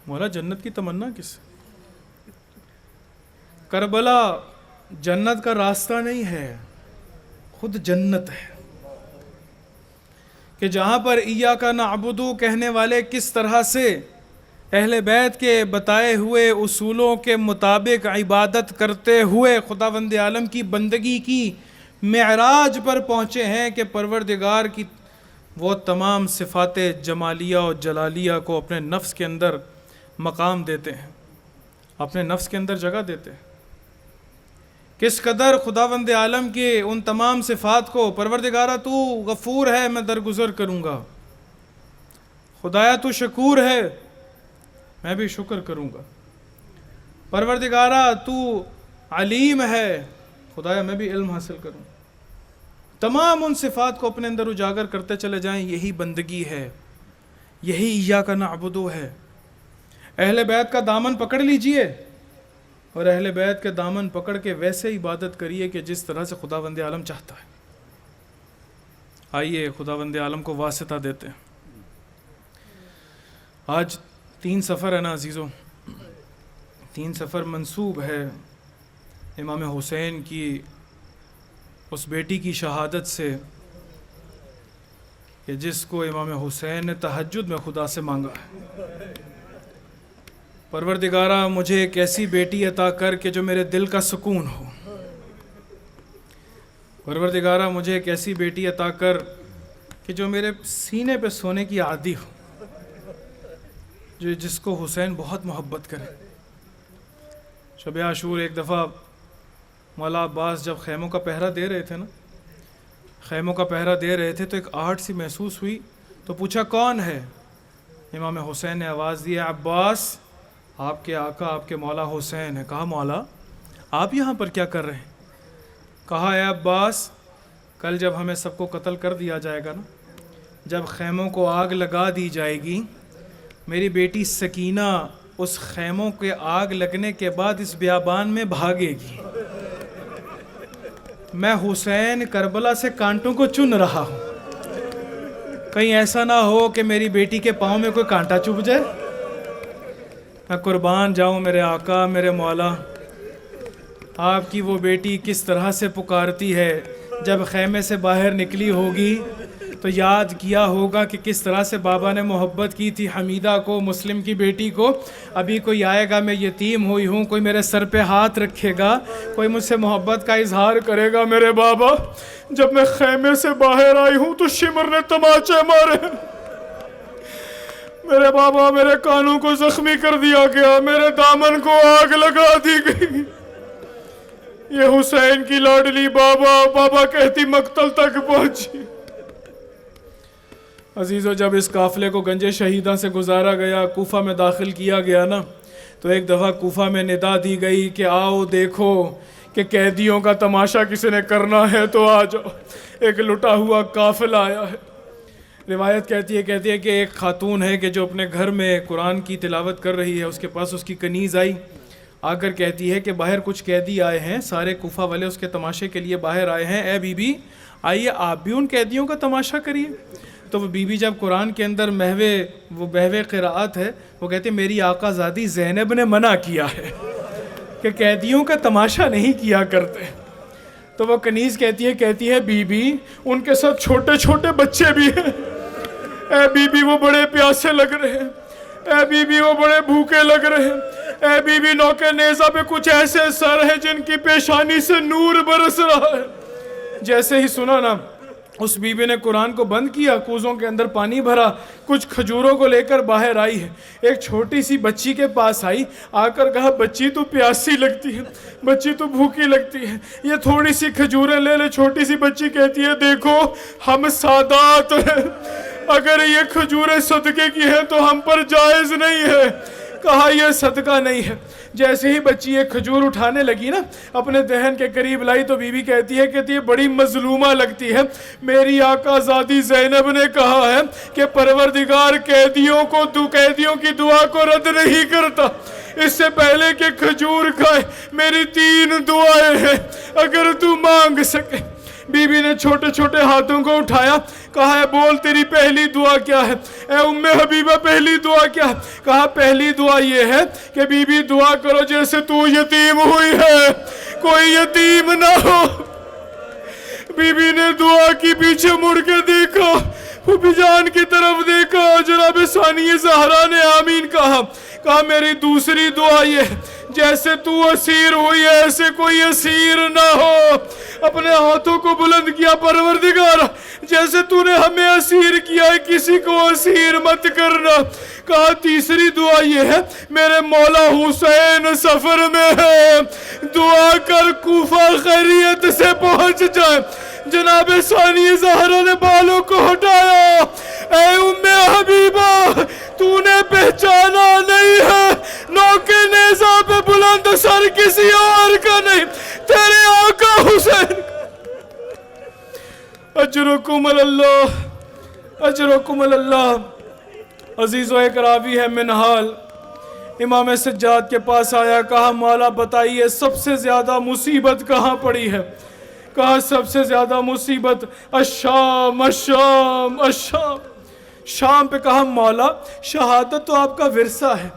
مولا جنت کی تمنا کسے؟ کربلا جنت کا راستہ نہیں ہے، خود جنت ہے، کہ جہاں پر ایاک نعبد کہنے والے کس طرح سے اہل بیت کے بتائے ہوئے اصولوں کے مطابق عبادت کرتے ہوئے خداوند عالم کی بندگی کی معراج پر پہنچے ہیں کہ پروردگار کی وہ تمام صفات جمالیہ اور جلالیہ کو اپنے نفس کے اندر مقام دیتے ہیں، اپنے نفس کے اندر جگہ دیتے ہیں. کس قدر خداوند عالم کے ان تمام صفات کو، پروردگارہ تو غفور ہے میں درگزر کروں گا، خدایا تو شکور ہے میں بھی شکر کروں گا، پروردگارہ تو علیم ہے خدایا میں بھی علم حاصل کروں. تمام ان صفات کو اپنے اندر اجاگر کرتے چلے جائیں. یہی بندگی ہے، یہی ایاک نعبد ہے. اہل بیت کا دامن پکڑ لیجئے اور اہل بیت کے دامن پکڑ کے ویسے عبادت کریے کہ جس طرح سے خداوند عالم چاہتا ہے. آئیے خداوند عالم کو واسطہ دیتے ہیں. آج 3 سفر ہے نا عزیزوں، 3 سفر منسوب ہے امام حسین کی اس بیٹی کی شہادت سے کہ جس کو امام حسین نے تہجد میں خدا سے مانگا ہے. پروردگارہ مجھے ایک ایسی بیٹی عطا کر کہ جو میرے دل کا سکون ہو. پروردگارہ مجھے ایک ایسی بیٹی عطا کر کہ جو میرے سینے پہ سونے کی عادی ہو، جس کو حسین بہت محبت کرے. شب عاشور ایک دفعہ مولا عباس جب خیموں کا پہرا دے رہے تھے نا، خیموں کا پہرا دے رہے تھے تو ایک آہٹ سی محسوس ہوئی تو پوچھا کون ہے؟ امام حسین نے آواز دی عباس آپ کے آقا آپ کے مولا حسین ہے. کہا مولا آپ یہاں پر کیا کر رہے ہیں؟ کہا اے عباس کل جب ہمیں سب کو قتل کر دیا جائے گا نا، جب خیموں کو آگ لگا دی جائے گی، میری بیٹی سکینہ اس خیموں کے آگ لگنے کے بعد اس بیابان میں بھاگے گی. میں حسین کربلا سے کانٹوں کو چن رہا ہوں، کہیں ایسا نہ ہو کہ میری بیٹی کے پاؤں میں کوئی کانٹا چبھ جائے. میں قربان جاؤں میرے آقا میرے مولا، آپ کی وہ بیٹی کس طرح سے پکارتی ہے. جب خیمے سے باہر نکلی ہوگی تو یاد کیا ہوگا کہ کس طرح سے بابا نے محبت کی تھی حمیدہ کو، مسلم کی بیٹی کو. ابھی کوئی آئے گا میں یتیم ہوئی ہوں، کوئی میرے سر پہ ہاتھ رکھے گا، کوئی مجھ سے محبت کا اظہار کرے گا. میرے بابا جب میں خیمے سے باہر آئی ہوں تو شمر نے تماچے مارے، میرے بابا میرے کانوں کو زخمی کر دیا گیا، میرے دامن کو آگ لگا دی گئی. یہ حسین کی لاڈلی بابا کہتی مقتل تک پہنچی. عزیزو جب اس قافلے کو گنج شہیدہ سے گزارا گیا، کوفہ میں داخل کیا گیا نا، تو ایک دفعہ کوفہ میں ندا دی گئی کہ آؤ دیکھو کہ قیدیوں کا تماشا کسی نے کرنا ہے تو آ جاؤ. ایک لٹا ہوا قافلہ آیا ہے. روایت کہتی ہے کہ ایک خاتون ہے کہ جو اپنے گھر میں قرآن کی تلاوت کر رہی ہے، اس کے پاس اس کی کنیز آئی، آ کر کہتی ہے کہ باہر کچھ قیدی آئے ہیں، سارے کوفہ والے اس کے تماشے کے لیے باہر آئے ہیں، اے بی بی آئیے آپ بھی ان قیدیوں کا تماشا کریے. تو وہ بی بی جب قرآن کے اندر بہوے قراءت ہے، وہ کہتے میری آقا زادی زینب نے منع کیا ہے کہ قیدیوں کا تماشا نہیں کیا کرتے. تو وہ کنیز کہتی ہے بی بی ان کے ساتھ چھوٹے چھوٹے بچے بھی ہیں، اے بی بی وہ بڑے پیاسے لگ رہے ہیں، اے بی بی وہ بڑے بھوکے لگ رہے ہیں، اے بی بی نوکے نیزہ پہ کچھ ایسے سر ہیں جن کی پیشانی سے نور برس رہا ہے. جیسے ہی سنا نا اس بی بی نے قرآن کو بند کیا، کوزوں کے اندر پانی بھرا، کچھ کھجوروں کو لے کر باہر آئی ہے. ایک چھوٹی سی بچی کے پاس آئی، آ کر کہا بچی تو پیاسی لگتی ہے، بچی تو بھوکی لگتی ہے، یہ تھوڑی سی کھجوریں لے لے. چھوٹی سی بچی کہتی ہے دیکھو ہم سادات ہیں، اگر یہ کھجوریں صدقے کی ہیں تو ہم پر جائز نہیں ہے. کہا یہ صدقہ نہیں ہے. جیسے ہی بچی ایک کھجور اٹھانے لگی نا، اپنے دہن کے قریب لائی تو بی بی کہتی ہے بڑی مظلومہ لگتی ہے، میری آقا زادی زینب نے کہا ہے کہ پروردگار قیدیوں کی دعا کو رد نہیں کرتا. اس سے پہلے کہ کھجور کھائے میری 3 دعائیں ہیں اگر تو مانگ سکے. بی بی نے چھوٹے چھوٹے ہاتھوں کو اٹھایا، کہا ہے بول تیری پہلی دعا کیا ہے؟ اے ام حبیبہ پہلی دعا کیا ہے؟ کہا پہلی دعا یہ ہے کہ بی بی دعا کرو جیسے تو یتیم ہوئی ہے کوئی یتیم نہ ہو. بی بی نے دعا کی، پیچھے مڑ کے دیکھا، پھوپھی جان کی طرف دیکھا، جناب ثانیہ زہرا نے آمین کہا. کہا میری دوسری دعا یہ ہے جیسے تو اسیر ہوئی ایسے کوئی اسیر نہ ہو. اپنے ہاتھوں کو بلند کیا پروردگار جیسے تو نے ہمیں اسیر کیا ہے کسی کو اسیر مت کرنا. کہا تیسری دعا یہ ہے میرے مولا حسین سفر میں ہے دعا کر کوفہ خیریت سے پہنچ جائے. جناب ثانی زہرا نے بالوں کو ہٹایا. اے ام حبیبہ تو نے پہچانا نہیں ہے نوکے نیزہ پہ بلند سر کسی اور کا نہیں تیرے آقا حسین. اجرکم اللہ اجرکم اللہ. عزیز و ایک راوی ہے منہال امام سجاد کے پاس آیا. کہا مولا بتائیے سب سے زیادہ مصیبت کہاں پڑی ہے. کہا سب سے زیادہ مصیبت الشام الشام الشام شام پہ. کہا مولا شہادت تو آپ کا ورثہ ہے.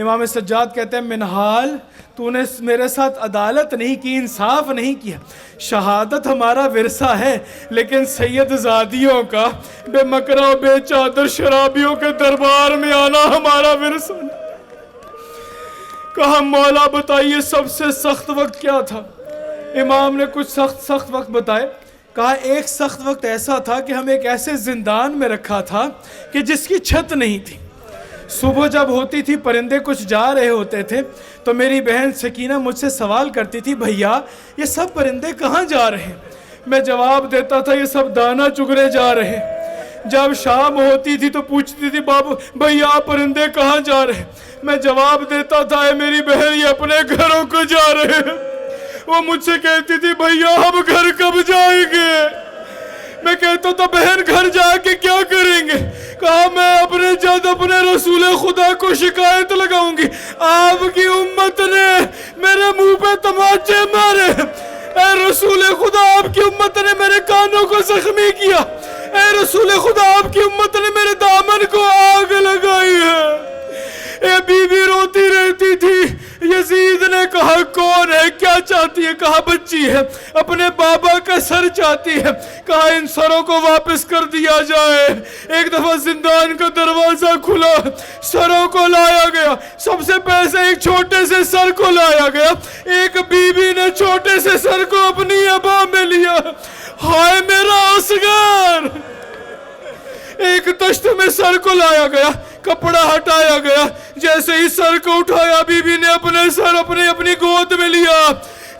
امام سجاد کہتے ہیں منہال تو نے میرے ساتھ عدالت نہیں کی انصاف نہیں کیا. شہادت ہمارا ورثہ ہے لیکن سید زادیوں کا بے مکرہ و بے چادر شرابیوں کے دربار میں آنا ہمارا ورثہ نہیں. کہا مولا بتائیے سب سے سخت وقت کیا تھا. امام نے کچھ سخت وقت بتائے. کہا ایک سخت وقت ایسا تھا کہ ہم ایک ایسے زندان میں رکھا تھا کہ جس کی چھت نہیں تھی. صبح جب ہوتی تھی پرندے کچھ جا رہے ہوتے تھے تو میری بہن سکینہ مجھ سے سوال کرتی تھی بھیا یہ سب پرندے کہاں جا رہے ہیں. میں جواب دیتا تھا یہ سب دانہ چگرے جا رہے ہیں. جب شام ہوتی تھی تو پوچھتی تھی بابو بھیا پرندے کہاں جا رہے ہیں. میں جواب دیتا تھا اے میری بہن یہ اپنے گھروں کو جا رہے ہیں. وہ مجھ سے کہتی تھی بھیا ہم گھر کب جائیں گے. میں کہتا تھا بہن گھر جا کے کیا کریں گے. کہا میں اپنے رسول خدا کو شکایت لگاؤں گی آپ کی امت نے میرے منہ پہ تماچے مارے. اے رسول خدا آپ کی امت نے میرے کانوں کو زخمی کیا. اے رسول خدا آپ کی امت نے میرے دامن کو آگ لگائی ہے. اے بی بی روتی رہتی تھی. یزید نے کہا کون ہے کیا چاہتی ہے. کہا بچی ہے اپنے بابا کا سر چاہتی ہے. کہا ان سروں کو واپس کر دیا جائے. ایک دفعہ زندان کا دروازہ کھلا سروں کو لایا گیا. سب سے پہلے ایک چھوٹے سے سر کو لایا گیا. ایک بی بی نے چھوٹے سے سر کو اپنی ابا میں لیا. ہائے میرا اصغر. ایک تشت میں سر کو لایا گیا کپڑا ہٹایا گیا. جیسے ہی سر کو اٹھایا بی بی نے اپنے سر اپنی گود میں لیا.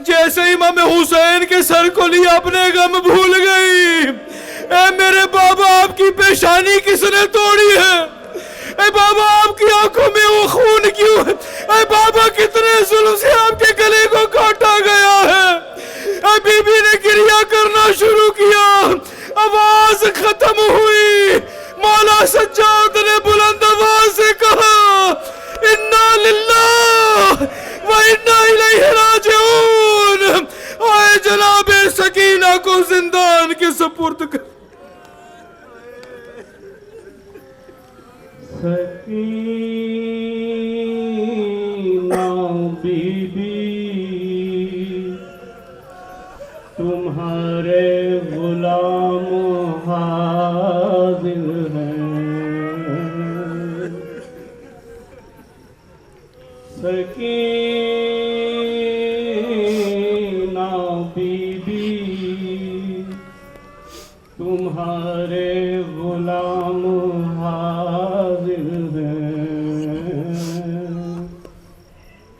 جیسے ہی امام حسین کے سر کو لیا اپنے غم بھول گئی. اے میرے بابا آپ کی پیشانی کس نے توڑی ہے. اے بابا آپ کی آنکھوں میں وہ خون کیوں ہے. اے بابا کتنے ظلم سے آپ کے گلے کو کاٹا گیا ہے. اے بی بی نے گریہ کرنا شروع کیا. آواز ختم ہوئی. مولا سجاد نے بلند آواز سے کہا انا للہ و انا الیہ راجعون. آئے جناب سکینہ کو زندان کے سپرد کر. سکینہ بی بی تمہارے غلام حاضر ہیں. سکینہ بی بی تمہارے غلام